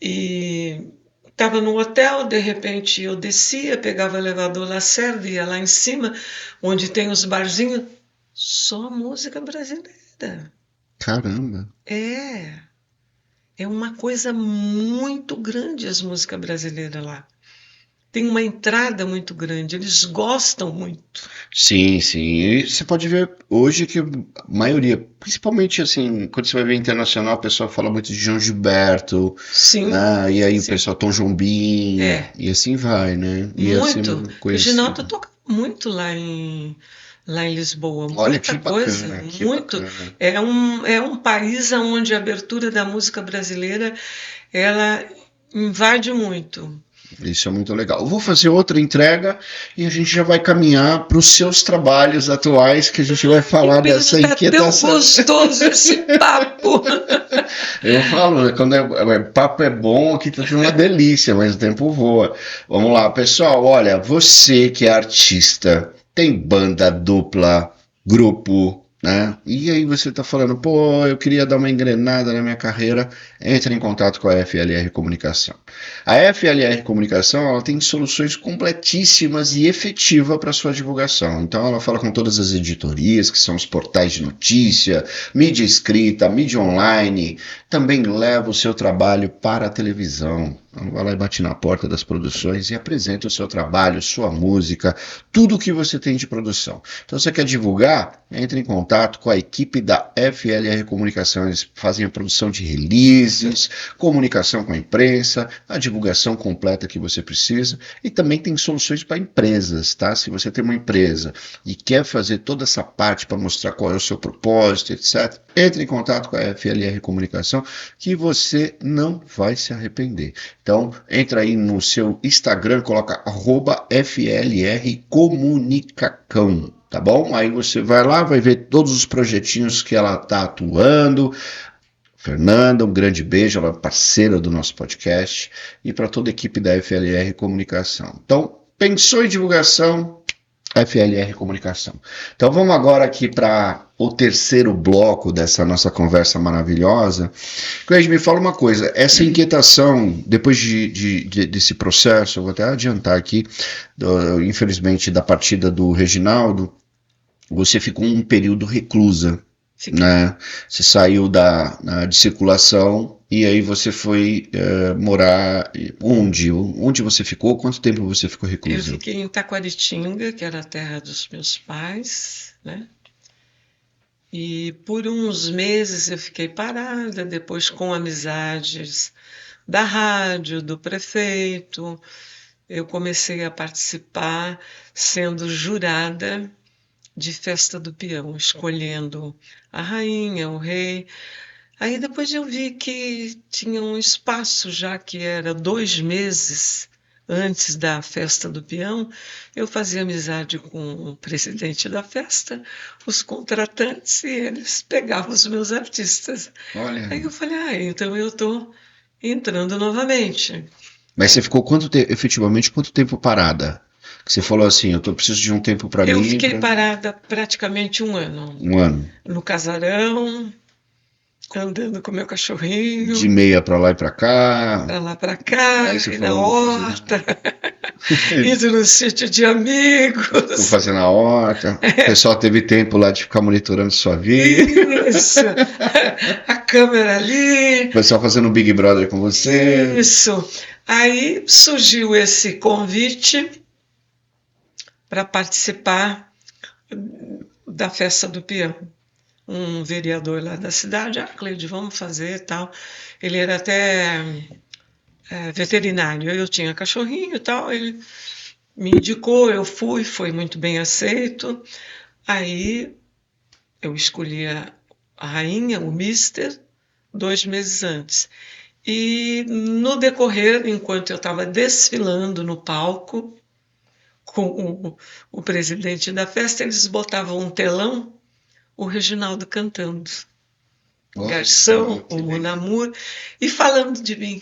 e estava no hotel, de repente eu descia, pegava o elevador Lacerda, ia lá em cima, onde tem os barzinhos, só música brasileira. Caramba. É uma coisa muito grande as músicas brasileiras lá. Tem uma entrada muito grande, eles gostam muito. Sim. E você pode ver hoje que a maioria, principalmente assim, quando você vai ver internacional, o pessoal fala muito de João Gilberto, Sim. né? E aí Sim. o pessoal Tom Jobim, e assim vai, né? E Muito. assim, coisa Reginaldo assim. toca muito lá em Lisboa. Olha Muita que coisa. bacana, que Muito. bacana. É um país onde a abertura da música brasileira ela invade muito. Isso é muito legal. Eu vou fazer outra entrega e a gente já vai caminhar para os seus trabalhos atuais, que a gente vai falar dessa Tá tão inquietação. gostoso esse papo. Eu falo, quando papo é bom, aqui tá uma delícia, mas o tempo voa. Vamos lá, pessoal. Olha, você que é artista, tem banda, dupla, grupo, né? E aí você tá falando, pô, eu queria dar uma engrenada na minha carreira, entre em contato com a FLR Comunicação. A FLR Comunicação, ela tem soluções completíssimas e efetivas para sua divulgação. Então ela fala com todas as editorias, que são os portais de notícia, mídia escrita, mídia online, também leva o seu trabalho para a televisão. Então, vai lá e bate na porta das produções e apresenta o seu trabalho, sua música, tudo o que você tem de produção. Então, você quer divulgar? Entre em contato com a equipe da FLR Comunicação. Eles fazem a produção de releases, comunicação com a imprensa, a divulgação completa que você precisa, e também tem soluções para empresas, tá? Se você tem uma empresa e quer fazer toda essa parte para mostrar qual é o seu propósito, etc., entre em contato com a FLR Comunicação, que você não vai se arrepender. Então, entra aí no seu Instagram, coloca @FLRcomunicacão, tá bom? Aí você vai lá, vai ver todos os projetinhos que ela tá atuando. Fernanda, um grande beijo, ela é parceira do nosso podcast, e para toda a equipe da FLR Comunicação. Então, pensou em divulgação, FLR Comunicação. Então vamos agora aqui para o terceiro bloco dessa nossa conversa maravilhosa. Cleide, me fala uma coisa, essa inquietação, depois desse processo, eu vou até adiantar aqui, infelizmente da partida do Reginaldo, você ficou um período reclusa. Né? Você saiu de circulação e aí você foi morar onde? Onde você ficou? Quanto tempo você ficou recluso? Eu fiquei em Taquaritinga, que era a terra dos meus pais, né? E por uns meses eu fiquei parada, depois com amizades da rádio, do prefeito, eu comecei a participar sendo jurada de festa do peão, escolhendo a rainha, o rei. Aí depois eu vi que tinha um espaço, já que era 2 meses antes da festa do peão, eu fazia amizade com o presidente da festa, os contratantes, e eles pegavam os meus artistas. Olha. Aí eu falei, então eu estou entrando novamente. Mas você ficou efetivamente quanto tempo parada? Que você falou assim, eu preciso de um tempo para mim. Eu fiquei parada praticamente 1 ano. 1 ano. No casarão, andando com meu cachorrinho. De meia para lá e para cá. Para lá para cá, e na horta, indo no sítio de amigos. Estou fazendo a horta. O pessoal teve tempo lá de ficar monitorando sua vida. Isso. A câmera ali. O pessoal fazendo Big Brother com você. Isso. Aí surgiu esse convite para participar da festa do peão. Um vereador lá da cidade, Cleide, vamos fazer e tal. Ele era até veterinário, eu tinha cachorrinho e tal, ele me indicou, eu fui, foi muito bem aceito. Aí eu escolhi a rainha, o Mister, 2 meses antes. E no decorrer, enquanto eu estava desfilando no palco, com o presidente da festa, eles botavam um telão, o Reginaldo cantando. O Garção, o Monamur, e falando de mim,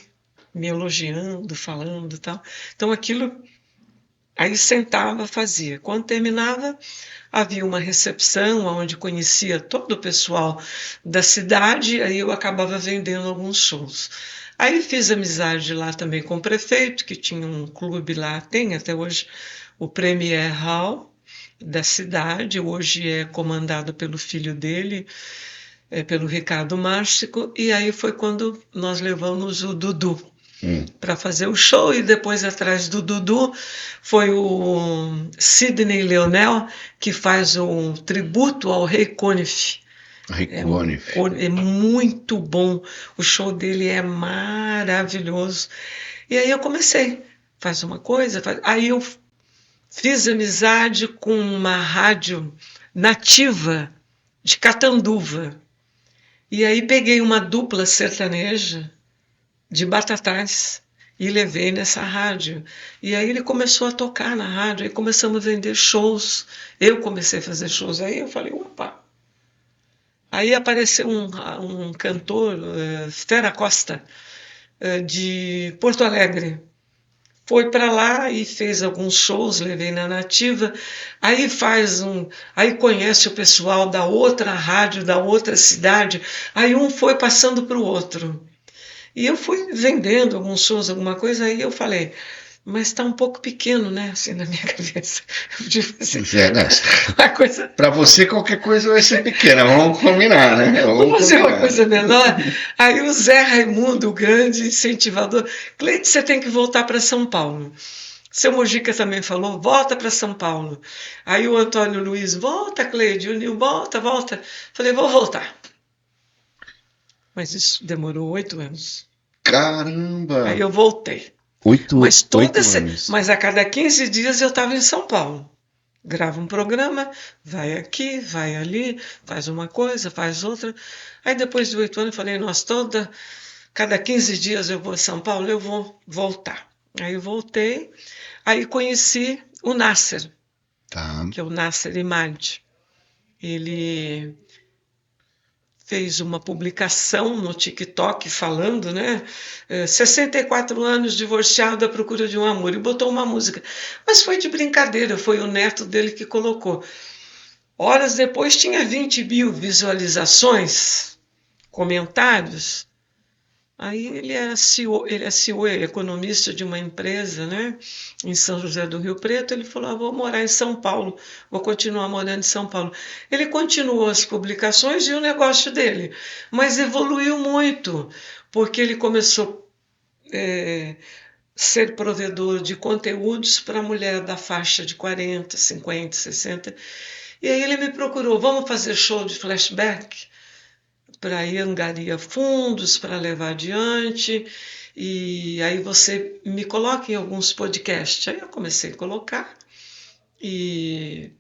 me elogiando, falando e tal. Então aquilo, aí sentava, fazia. Quando terminava, havia uma recepção onde conhecia todo o pessoal da cidade, aí eu acabava vendendo alguns shows. Aí fiz amizade lá também com o prefeito, que tinha um clube lá, tem até hoje, o Premier Hall da cidade, hoje é comandado pelo filho dele, pelo Ricardo Márcico, e aí foi quando nós levamos o Dudu para fazer o show, e depois atrás do Dudu foi o Sidney Leonel, que faz um tributo ao Rei Conif. É muito bom, o show dele é maravilhoso. E aí eu comecei, faz uma coisa, aí eu fiz amizade com uma rádio nativa de Catanduva. E aí peguei uma dupla sertaneja de Batatais e levei nessa rádio. E aí ele começou a tocar na rádio, aí começamos a vender shows. Eu comecei a fazer shows, aí eu falei, opa. Aí apareceu um cantor, Fera Costa, de Porto Alegre. Foi para lá e fez alguns shows, levei na nativa. Aí aí conhece o pessoal da outra rádio, da outra cidade. Aí um foi passando para o outro. E eu fui vendendo alguns shows, alguma coisa, aí eu falei, mas está um pouco pequeno, né, assim, na minha cabeça. Para você, qualquer coisa vai ser pequena, vamos combinar, né? Vamos fazer uma coisa menor. Aí o Zé Raimundo, o grande incentivador, Cleide, você tem que voltar para São Paulo. Seu Mojica também falou, volta para São Paulo. Aí o Antônio Luiz, volta, Cleide, o Nil, volta. Falei, vou voltar. Mas isso demorou 8 anos. Caramba! Aí eu voltei. 8 anos. Mas a cada 15 dias eu estava em São Paulo. Grava um programa, vai aqui, vai ali, faz uma coisa, faz outra. Aí depois de 8 anos eu falei, nossa, cada 15 dias eu vou a São Paulo, eu vou voltar. Aí eu voltei, aí conheci o Nasser, Tá. que é o Nasser Imad. Ele fez uma publicação no TikTok falando, né? 64 anos divorciado à procura de um amor, e botou uma música. Mas foi de brincadeira, foi o neto dele que colocou. Horas depois tinha 20 mil visualizações, comentários. Aí ele é CEO, é economista de uma empresa, né, em São José do Rio Preto. Ele falou: vou morar em São Paulo, vou continuar morando em São Paulo. Ele continuou as publicações e o negócio dele, mas evoluiu muito, porque ele começou a ser provedor de conteúdos para a mulher da faixa de 40, 50, 60. E aí ele me procurou: vamos fazer show de flashback? Para ir angariar fundos, para levar adiante, e aí você me coloca em alguns podcasts. Aí eu comecei a colocar, e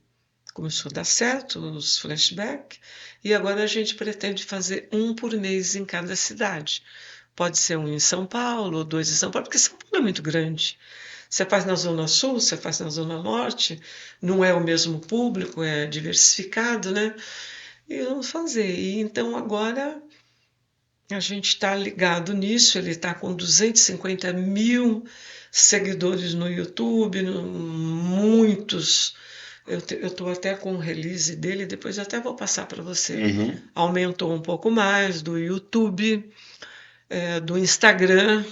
começou a dar certo os flashbacks, e agora a gente pretende fazer um por mês em cada cidade. Pode ser um em São Paulo, ou 2 em São Paulo, porque São Paulo é muito grande. Você faz na Zona Sul, você faz na Zona Norte, não é o mesmo público, é diversificado, né? E vamos fazer. E então agora a gente está ligado nisso. Ele está com 250 mil seguidores no YouTube, muitos. Eu estou até com o release dele, depois eu até vou passar para você. Uhum. Aumentou um pouco mais do YouTube, do Instagram.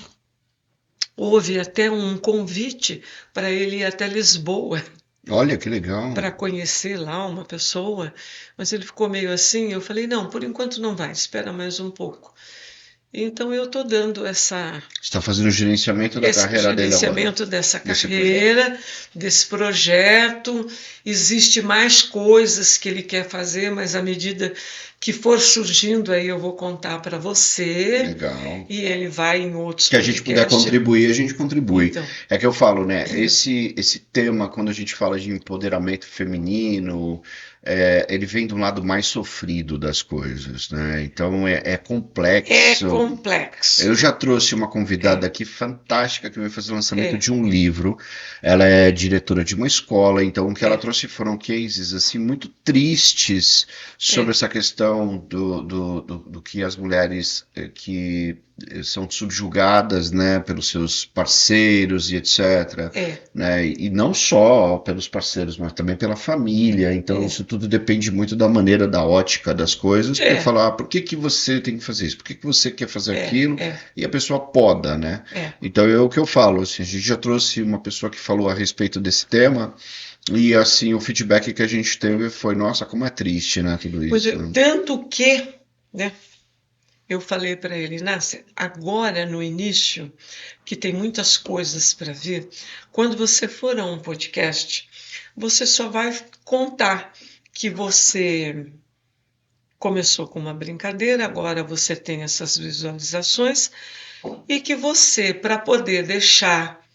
Houve até um convite para ele ir até Lisboa, Olha que legal. para conhecer lá uma pessoa, mas ele ficou meio assim. Eu falei: não, por enquanto não vai, espera mais um pouco. Então eu estou dando Você está fazendo o gerenciamento da esse carreira dele agora. gerenciamento dessa Desse carreira, desse projeto. Existe mais coisas que ele quer fazer, mas à medida que for surgindo aí eu vou contar para você. Legal. E ele vai em outros Que a gente puder podcasts. contribuir, a gente contribui. Então, É que eu falo, né? Esse tema, quando a gente fala de empoderamento feminino, ele vem do lado mais sofrido das coisas, né? Então é complexo. é complexo. Eu já trouxe uma convidada aqui fantástica que vai fazer o lançamento É. de um livro. Ela é diretora de uma escola, então o que ela trouxe foram cases assim muito tristes sobre essa questão do que as mulheres que são subjugadas, né, pelos seus parceiros e etc. Né? E não só pelos parceiros, mas também pela família. Então isso tudo depende muito da maneira, da ótica das coisas. Para falar, por que você tem que fazer isso? Por que você quer fazer aquilo? E a pessoa poda, né? Então é o que eu falo, assim, a gente já trouxe uma pessoa que falou a respeito desse tema, e assim, o feedback que a gente teve foi: nossa, como é triste, né, tudo isso. Pois é, né? tanto que, né, eu falei para ele: Nasser, agora no início, que tem muitas coisas para vir, quando você for a um podcast, você só vai contar que você começou com uma brincadeira, agora você tem essas visualizações, e que você, para poder deixar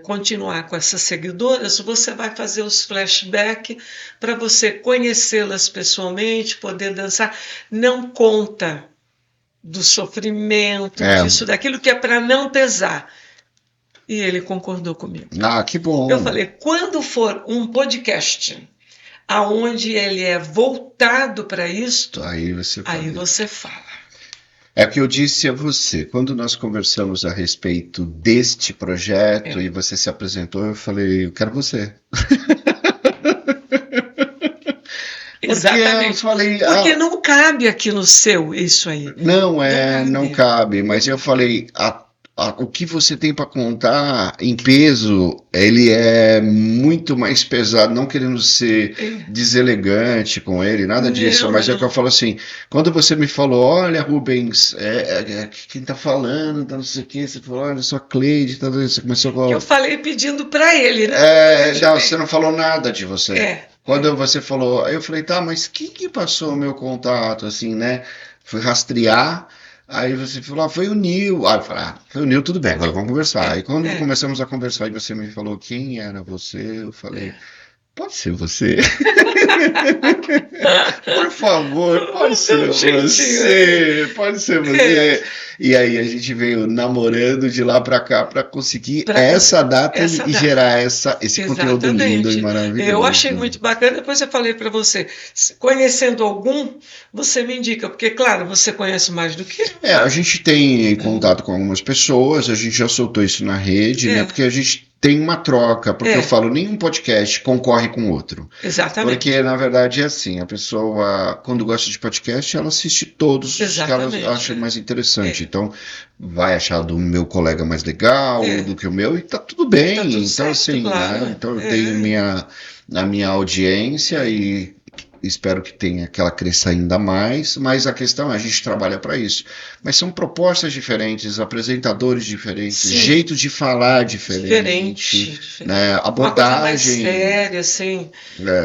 continuar com essas seguidoras, você vai fazer os flashbacks para você conhecê-las pessoalmente, poder dançar. Não conta do sofrimento, disso, daquilo, que é para não pesar. E ele concordou comigo. Ah, que bom. Eu falei: quando for um podcast aonde ele é voltado para isso, aí você fala. É o que eu disse a você, quando nós conversamos a respeito deste projeto e você se apresentou, eu falei: eu quero você. Exatamente. Eu falei, porque não cabe aqui no seu isso aí. Não cabe, mas eu falei, o que você tem para contar em peso, ele é muito mais pesado, não querendo ser deselegante com ele, nada disso, mas é o que eu falo assim, quando você me falou: olha, Rubens, quem tá falando, tá não sei o que, você falou: olha só, Cleide, tá, você começou a falar. Eu falei pedindo para ele, né? Não, você não falou nada de você. Quando você falou, aí eu falei: tá, mas quem que passou o meu contato, assim, né? Fui rastrear. Aí você falou: foi o Nil. Aí eu falei: foi o Nil, tudo bem, agora vamos conversar. Aí quando começamos a conversar e você me falou quem era você, eu falei: Pode ser você. Por favor, pode ser você. Pode ser você. E aí a gente veio namorando de lá pra cá pra conseguir essa data e gerar esse conteúdo lindo e maravilhoso. Eu achei muito bacana. Depois eu falei para você, conhecendo algum, você me indica, porque claro, você conhece mais do que eu. A gente tem contato com algumas pessoas, a gente já soltou isso na rede, né? Porque a gente tem uma troca, porque eu falo, nenhum podcast concorre com o outro. Exatamente. Porque, na verdade, é assim, a pessoa, quando gosta de podcast, ela assiste todos que ela acha mais interessante. Então, vai achar do meu colega mais legal do que o meu, e tá tudo bem. Tá tudo então, certo, assim, claro. né? Então, eu tenho a minha audiência e espero que tenha que ela cresça ainda mais, mas a questão é, a gente trabalha para isso. Mas são propostas diferentes, apresentadores diferentes, jeitos de falar diferente. Né? Abordagem. Uma coisa mais séria, assim,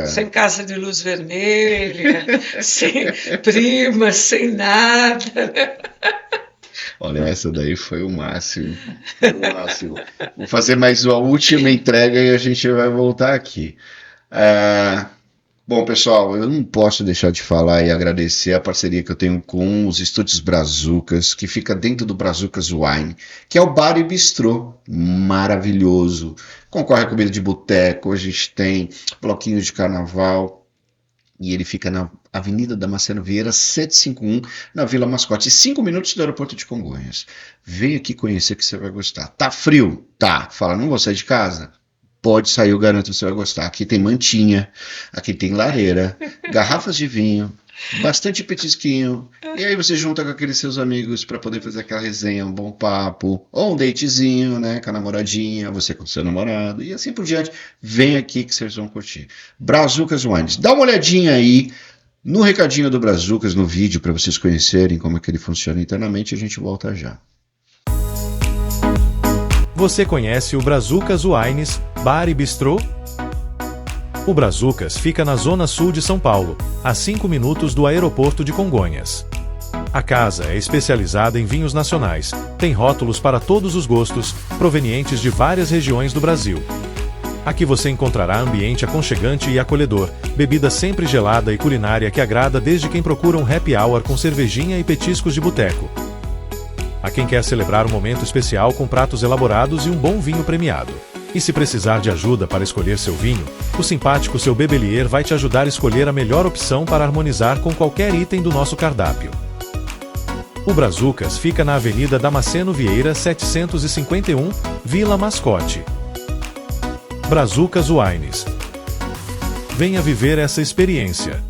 sem casa de luz vermelha, sem prima, sem nada. Olha, essa daí foi o máximo. Vou fazer mais uma última entrega e a gente vai voltar aqui. Bom, pessoal, eu não posso deixar de falar e agradecer a parceria que eu tenho com os Estúdios Brazucas, que fica dentro do Brazucas Wine, que é o bar e bistrô maravilhoso. Concorre a comida de boteco, a gente tem bloquinhos de carnaval, e ele fica na Avenida Damasceno Vieira, 751, na Vila Mascote, 5 minutos do aeroporto de Congonhas. Vem aqui conhecer que você vai gostar. Tá frio? Tá. Fala, não vou sair de casa? Pode sair, eu garanto que você vai gostar. Aqui tem mantinha, aqui tem lareira, garrafas de vinho, bastante petisquinho. E aí você junta com aqueles seus amigos para poder fazer aquela resenha, um bom papo, ou um datezinho, né, com a namoradinha, você com o seu namorado, e assim por diante. Vem aqui que vocês vão curtir. Brazucas Wines. Dá uma olhadinha aí no recadinho do Brazucas, no vídeo, para vocês conhecerem como é que ele funciona internamente. A gente volta já. Você conhece o Brazucas Wines, bar e bistrô? O Brazucas fica na zona sul de São Paulo, a 5 minutos do aeroporto de Congonhas. A casa é especializada em vinhos nacionais, tem rótulos para todos os gostos, provenientes de várias regiões do Brasil. Aqui você encontrará ambiente aconchegante e acolhedor, bebida sempre gelada e culinária que agrada desde quem procura um happy hour com cervejinha e petiscos de boteco. A quem quer celebrar um momento especial com pratos elaborados e um bom vinho premiado. E se precisar de ajuda para escolher seu vinho, o simpático Seu Bebelier vai te ajudar a escolher a melhor opção para harmonizar com qualquer item do nosso cardápio. O Brazucas fica na Avenida Damasceno Vieira 751, Vila Mascote. Brazucas Wines. Venha viver essa experiência.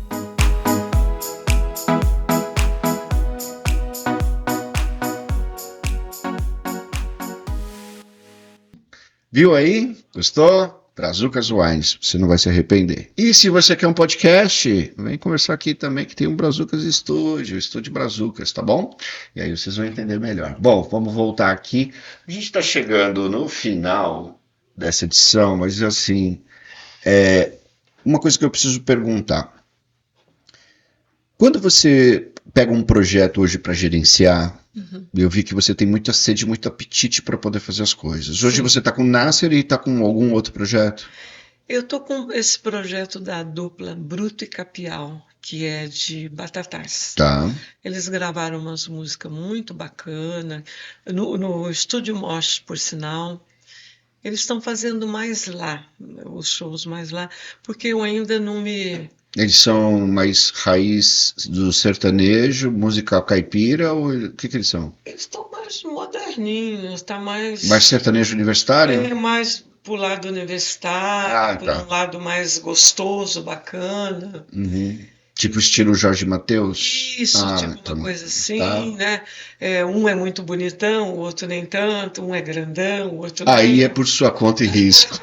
Viu aí? Gostou? Brazucas Wines, você não vai se arrepender. E se você quer um podcast, vem conversar aqui também que tem um Brazucas Estúdio Brazucas, tá bom? E aí vocês vão entender melhor. Bom, vamos voltar aqui. A gente está chegando no final dessa edição, mas assim, uma coisa que eu preciso perguntar. Quando você pega um projeto hoje para gerenciar, eu vi que você tem muita sede, muito apetite para poder fazer as coisas. Hoje você está com o Nasser e está com algum outro projeto? Eu estou com esse projeto da dupla Bruto e Capial, que é de Batatais. Tá. Eles gravaram umas músicas muito bacanas, no Estúdio Mosh, por sinal. Eles estão fazendo mais lá, os shows mais lá, porque eu ainda não me... Eles são mais raiz do sertanejo, música caipira, ou o que eles são? Eles estão mais moderninhos, tá mais... Mais sertanejo universitário? Mais pro lado universitário, por um lado mais gostoso, bacana. Tipo estilo Jorge Mateus? Isso, tipo uma coisa assim, né? Um é muito bonitão, o outro nem tanto, um é grandão, o outro Aí nem... é por sua conta e risco.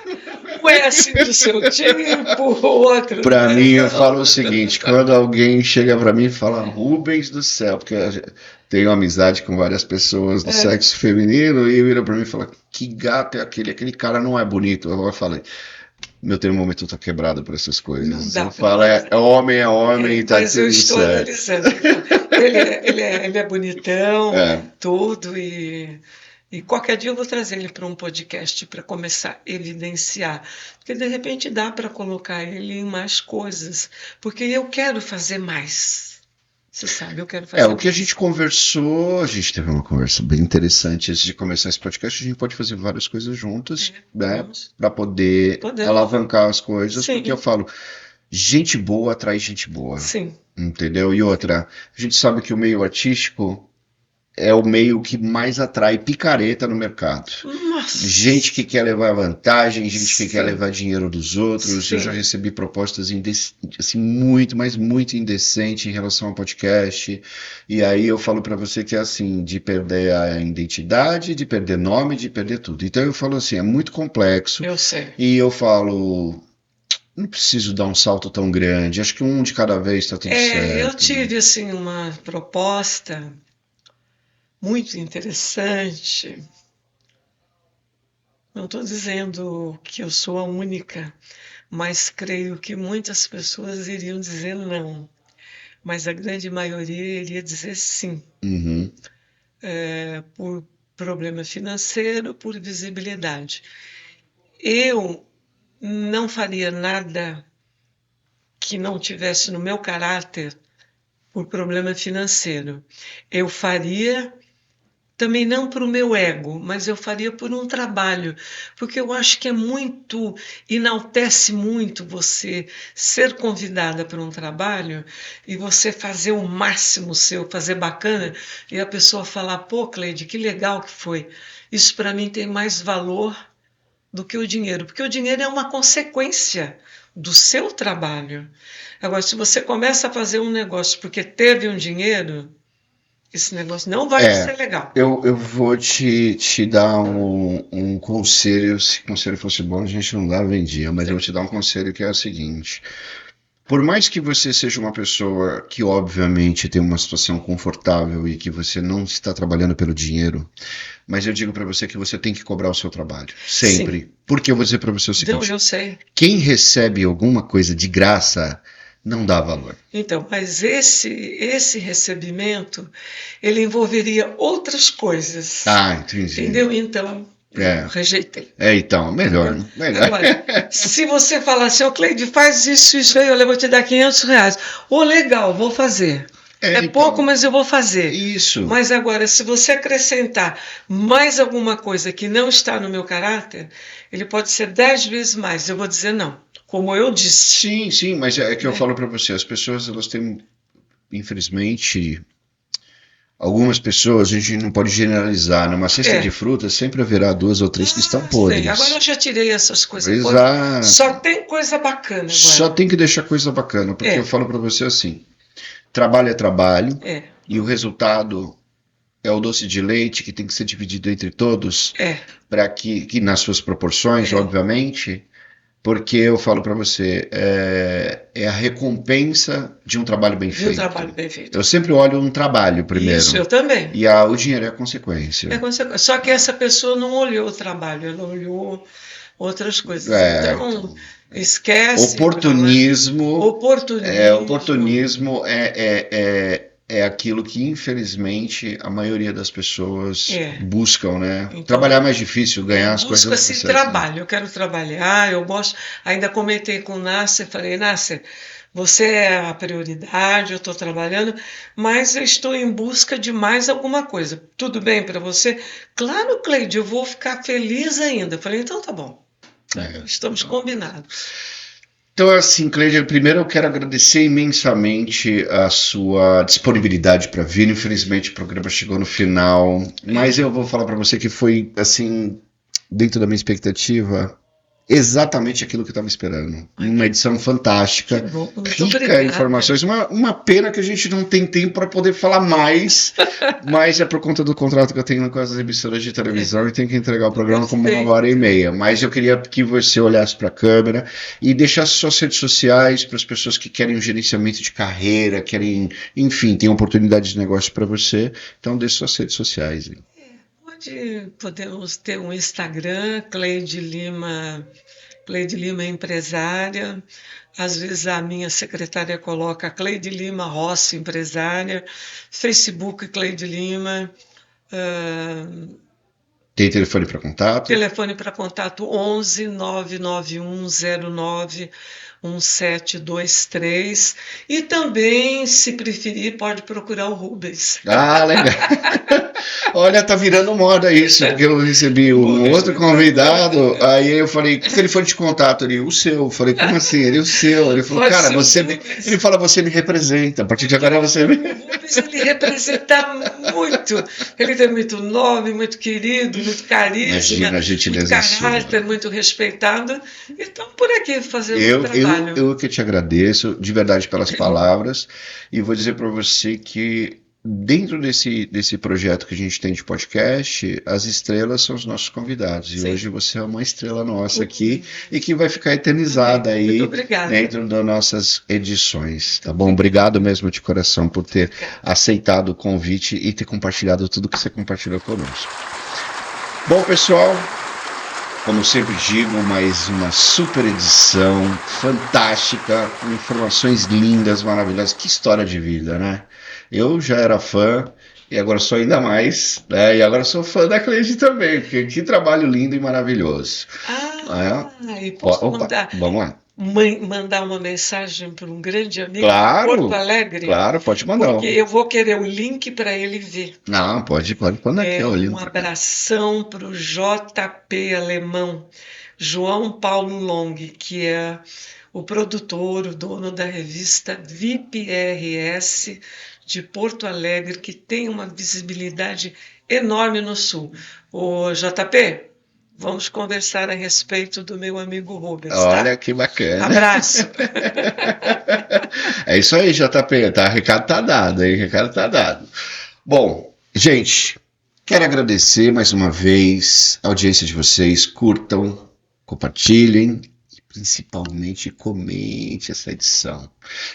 Um é assim do seu tipo, o outro... Pra mim, eu falo o seguinte, quando alguém chega pra mim e fala Rubens do céu, porque eu tenho amizade com várias pessoas do sexo feminino, e vira pra mim e fala, que gato é aquele cara não é bonito. Eu falei, meu termômetro tá quebrado por essas coisas. Eu falo, é homem, e tá mas eu estou analisando. Ele é bonitão, tudo, e E qualquer dia eu vou trazer ele para um podcast para começar a evidenciar, porque de repente dá para colocar ele em mais coisas, porque eu quero fazer mais. Você sabe, eu quero fazer O que a mais. gente conversou, a gente teve uma conversa bem interessante antes de começar esse podcast. A gente pode fazer várias coisas juntas, né? Vamos. Para poder Podemos. alavancar as coisas, Sim. porque eu falo, gente boa atrai gente boa, Sim, entendeu? E outra, a gente sabe que o meio artístico é o meio que mais atrai picareta no mercado. nossa. Gente que quer levar vantagem, gente que Sim. quer levar dinheiro dos outros. Sim. Eu já recebi propostas assim, muito, mas muito indecentes em relação ao podcast. E aí eu falo pra você que é assim, de perder a identidade, de perder nome, de perder tudo. Então eu falo assim, é muito complexo. Eu sei. E eu falo, não preciso dar um salto tão grande. Acho que um de cada vez tá tudo certo. Eu tive assim uma proposta muito interessante. Não estou dizendo que eu sou a única, mas creio que muitas pessoas iriam dizer não. Mas a grande maioria iria dizer sim, Uhum. por problema financeiro, por visibilidade. Eu não faria nada que não tivesse no meu caráter por problema financeiro. Eu faria também não para o meu ego, mas eu faria por um trabalho, porque eu acho que enaltece muito você ser convidada para um trabalho e você fazer o máximo seu, fazer bacana, e a pessoa falar, pô, Cleide, que legal que foi. Isso para mim tem mais valor do que o dinheiro, porque o dinheiro é uma consequência do seu trabalho. Agora, se você começa a fazer um negócio porque teve um dinheiro, esse negócio não vai ser legal. Eu vou te dar um conselho. Se o conselho fosse bom, a gente não dava em dia, mas eu vou te dar um conselho que é o seguinte. Por mais que você seja uma pessoa que obviamente tem uma situação confortável e que você não está trabalhando pelo dinheiro, mas eu digo para você que você tem que cobrar o seu trabalho, sempre. Sim. Porque eu vou dizer para você o Não, seguinte, eu sei. quem recebe alguma coisa de graça não dá valor. Então, mas esse recebimento, ele envolveria outras coisas. Entendi. Entendeu? Então, eu rejeitei. Então, melhor. Agora, se você falar assim, ô Cleide, faz isso aí, eu vou te dar R$ 500. Ô, legal, vou fazer. Então, pouco, mas eu vou fazer. Isso. Mas agora, se você acrescentar mais alguma coisa que não está no meu caráter, ele pode ser 10 vezes mais. Eu vou dizer não. Como eu disse. Sim, mas é que eu falo para você, as pessoas, elas têm, infelizmente, algumas pessoas, a gente não pode generalizar, numa cesta de frutas sempre haverá 2 ou 3 que estão podres. Sim. Agora eu já tirei essas coisas. Exato. Só tem coisa bacana agora. Só tem que deixar coisa bacana, porque eu falo para você assim, trabalho é trabalho, e o resultado é o doce de leite que tem que ser dividido entre todos, para que nas suas proporções, obviamente, porque eu falo para você, é a recompensa de um trabalho bem feito. Eu sempre olho um trabalho primeiro. Isso, eu também. E o dinheiro é a consequência. Só que essa pessoa não olhou o trabalho, ela olhou outras coisas. Então, esquece. Oportunismo. Oportunismo É aquilo que, infelizmente, a maioria das pessoas buscam, né? Então, trabalhar é mais difícil, ganhar as coisas. Busca-se trabalho. Eu quero trabalhar, eu gosto. Ainda comentei com o Nasser, falei, Nasser, você é a prioridade, eu estou trabalhando, mas eu estou em busca de mais alguma coisa. Tudo bem para você? Claro, Cleide, eu vou ficar feliz ainda. Falei, então tá bom. Estamos combinados. Então, assim, Cleide, primeiro eu quero agradecer imensamente a sua disponibilidade para vir. Infelizmente, o programa chegou no final, mas eu vou falar para você que foi, assim, dentro da minha expectativa, exatamente aquilo que eu estava esperando. Uma edição fantástica, rica em informações. Uma pena que a gente não tem tempo para poder falar mais, mas é por conta do contrato que eu tenho com as emissoras de televisão e tenho que entregar o programa como 1h30. Mas eu queria que você olhasse para a câmera e deixasse suas redes sociais para as pessoas que querem um gerenciamento de carreira, querem, enfim, tem oportunidades de negócio para você. Então, deixe suas redes sociais. Hein? Podemos ter um Instagram, Cleide Lima Empresária. Às vezes a minha secretária coloca Cleide Lima Rossi Empresária. Facebook Cleide Lima. Tem telefone para contato? Telefone para contato 11 99109 1723. E também, se preferir, pode procurar o Rubens. Ah, legal. Olha, tá virando moda isso, porque eu recebi um outro convidado, aí eu falei, que telefone de contato? Ele, o seu. Eu falei, como assim? Ele, o seu. Ele falou, Pode cara, ser você o me... Rubens. Ele fala, você me representa, a partir de agora você me... O Rubens, ele representa muito. Ele tem muito nome, muito querido, muito carisma, Imagina a gentileza muito sua. caráter, muito respeitado. E estamos por aqui fazendo Eu trabalho. que te agradeço de verdade pelas palavras e vou dizer para você que dentro desse projeto que a gente tem de podcast, as estrelas são os nossos convidados. E Sim. hoje você é uma estrela nossa aqui e que vai ficar eternizada aí Muito obrigada. dentro das nossas edições. Tá bom? Obrigado mesmo de coração por ter aceitado o convite e ter compartilhado tudo que você compartilhou conosco. Bom, pessoal, como sempre digo, mais uma super edição fantástica, com informações lindas, maravilhosas. Que história de vida, né? Eu já era fã e agora sou ainda mais, né? E agora sou fã da Cleide também, porque que trabalho lindo e maravilhoso. E posso Opa, vamos lá. mandar uma mensagem para um grande amigo Claro, de Porto Alegre? Claro, pode mandar. Porque eu vou querer o link para ele ver. Não, pode pôr aqui, olha. Um abração para o JP Alemão, João Paulo Long, que é o produtor, o dono da revista VIPRS de Porto Alegre, que tem uma visibilidade enorme no Sul. O JP, vamos conversar a respeito do meu amigo Rubens. Olha tá? que bacana. Abraço. É isso aí, JP. Tá? O recado tá dado, hein? O recado tá dado. Bom, gente, quero agradecer mais uma vez a audiência de vocês. Curtam, compartilhem e principalmente comente essa edição.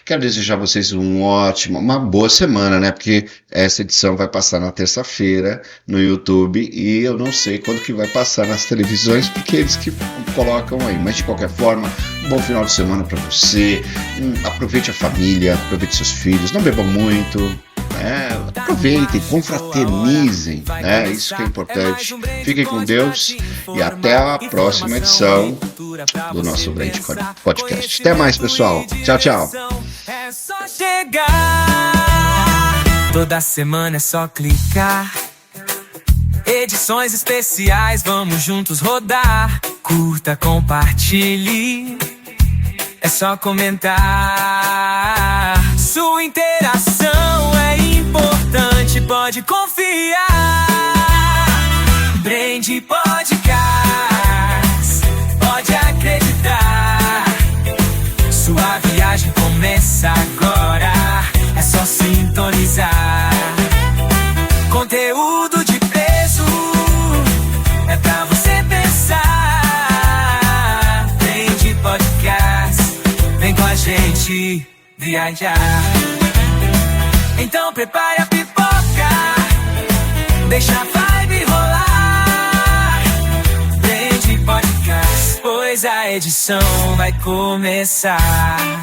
Quero desejar a vocês uma boa semana, né? Porque essa edição vai passar na terça-feira no YouTube e eu não sei quando que vai passar nas televisões, porque eles que colocam aí. Mas de qualquer forma, bom final de semana para você. Aproveite a família, aproveite seus filhos, não bebam muito. Aproveitem, confraternizem, né? Isso que é importante. Fiquem com Deus e até a próxima edição do nosso Brand Podcast. Até mais, pessoal. Tchau, tchau. É só chegar. Toda semana é só clicar. Edições especiais, vamos juntos rodar. Curta, compartilhe. É só comentar. Sua interação é importante, pode confiar. Brand Podcast, pode acreditar. Sua viagem começa agora, é só sintonizar. Conteúdo de peso, é pra você pensar. Brand Podcast, vem com a gente viajar. Então prepare a pipoca, deixa a vibe rolar. Brand Podcast, pois a edição vai começar.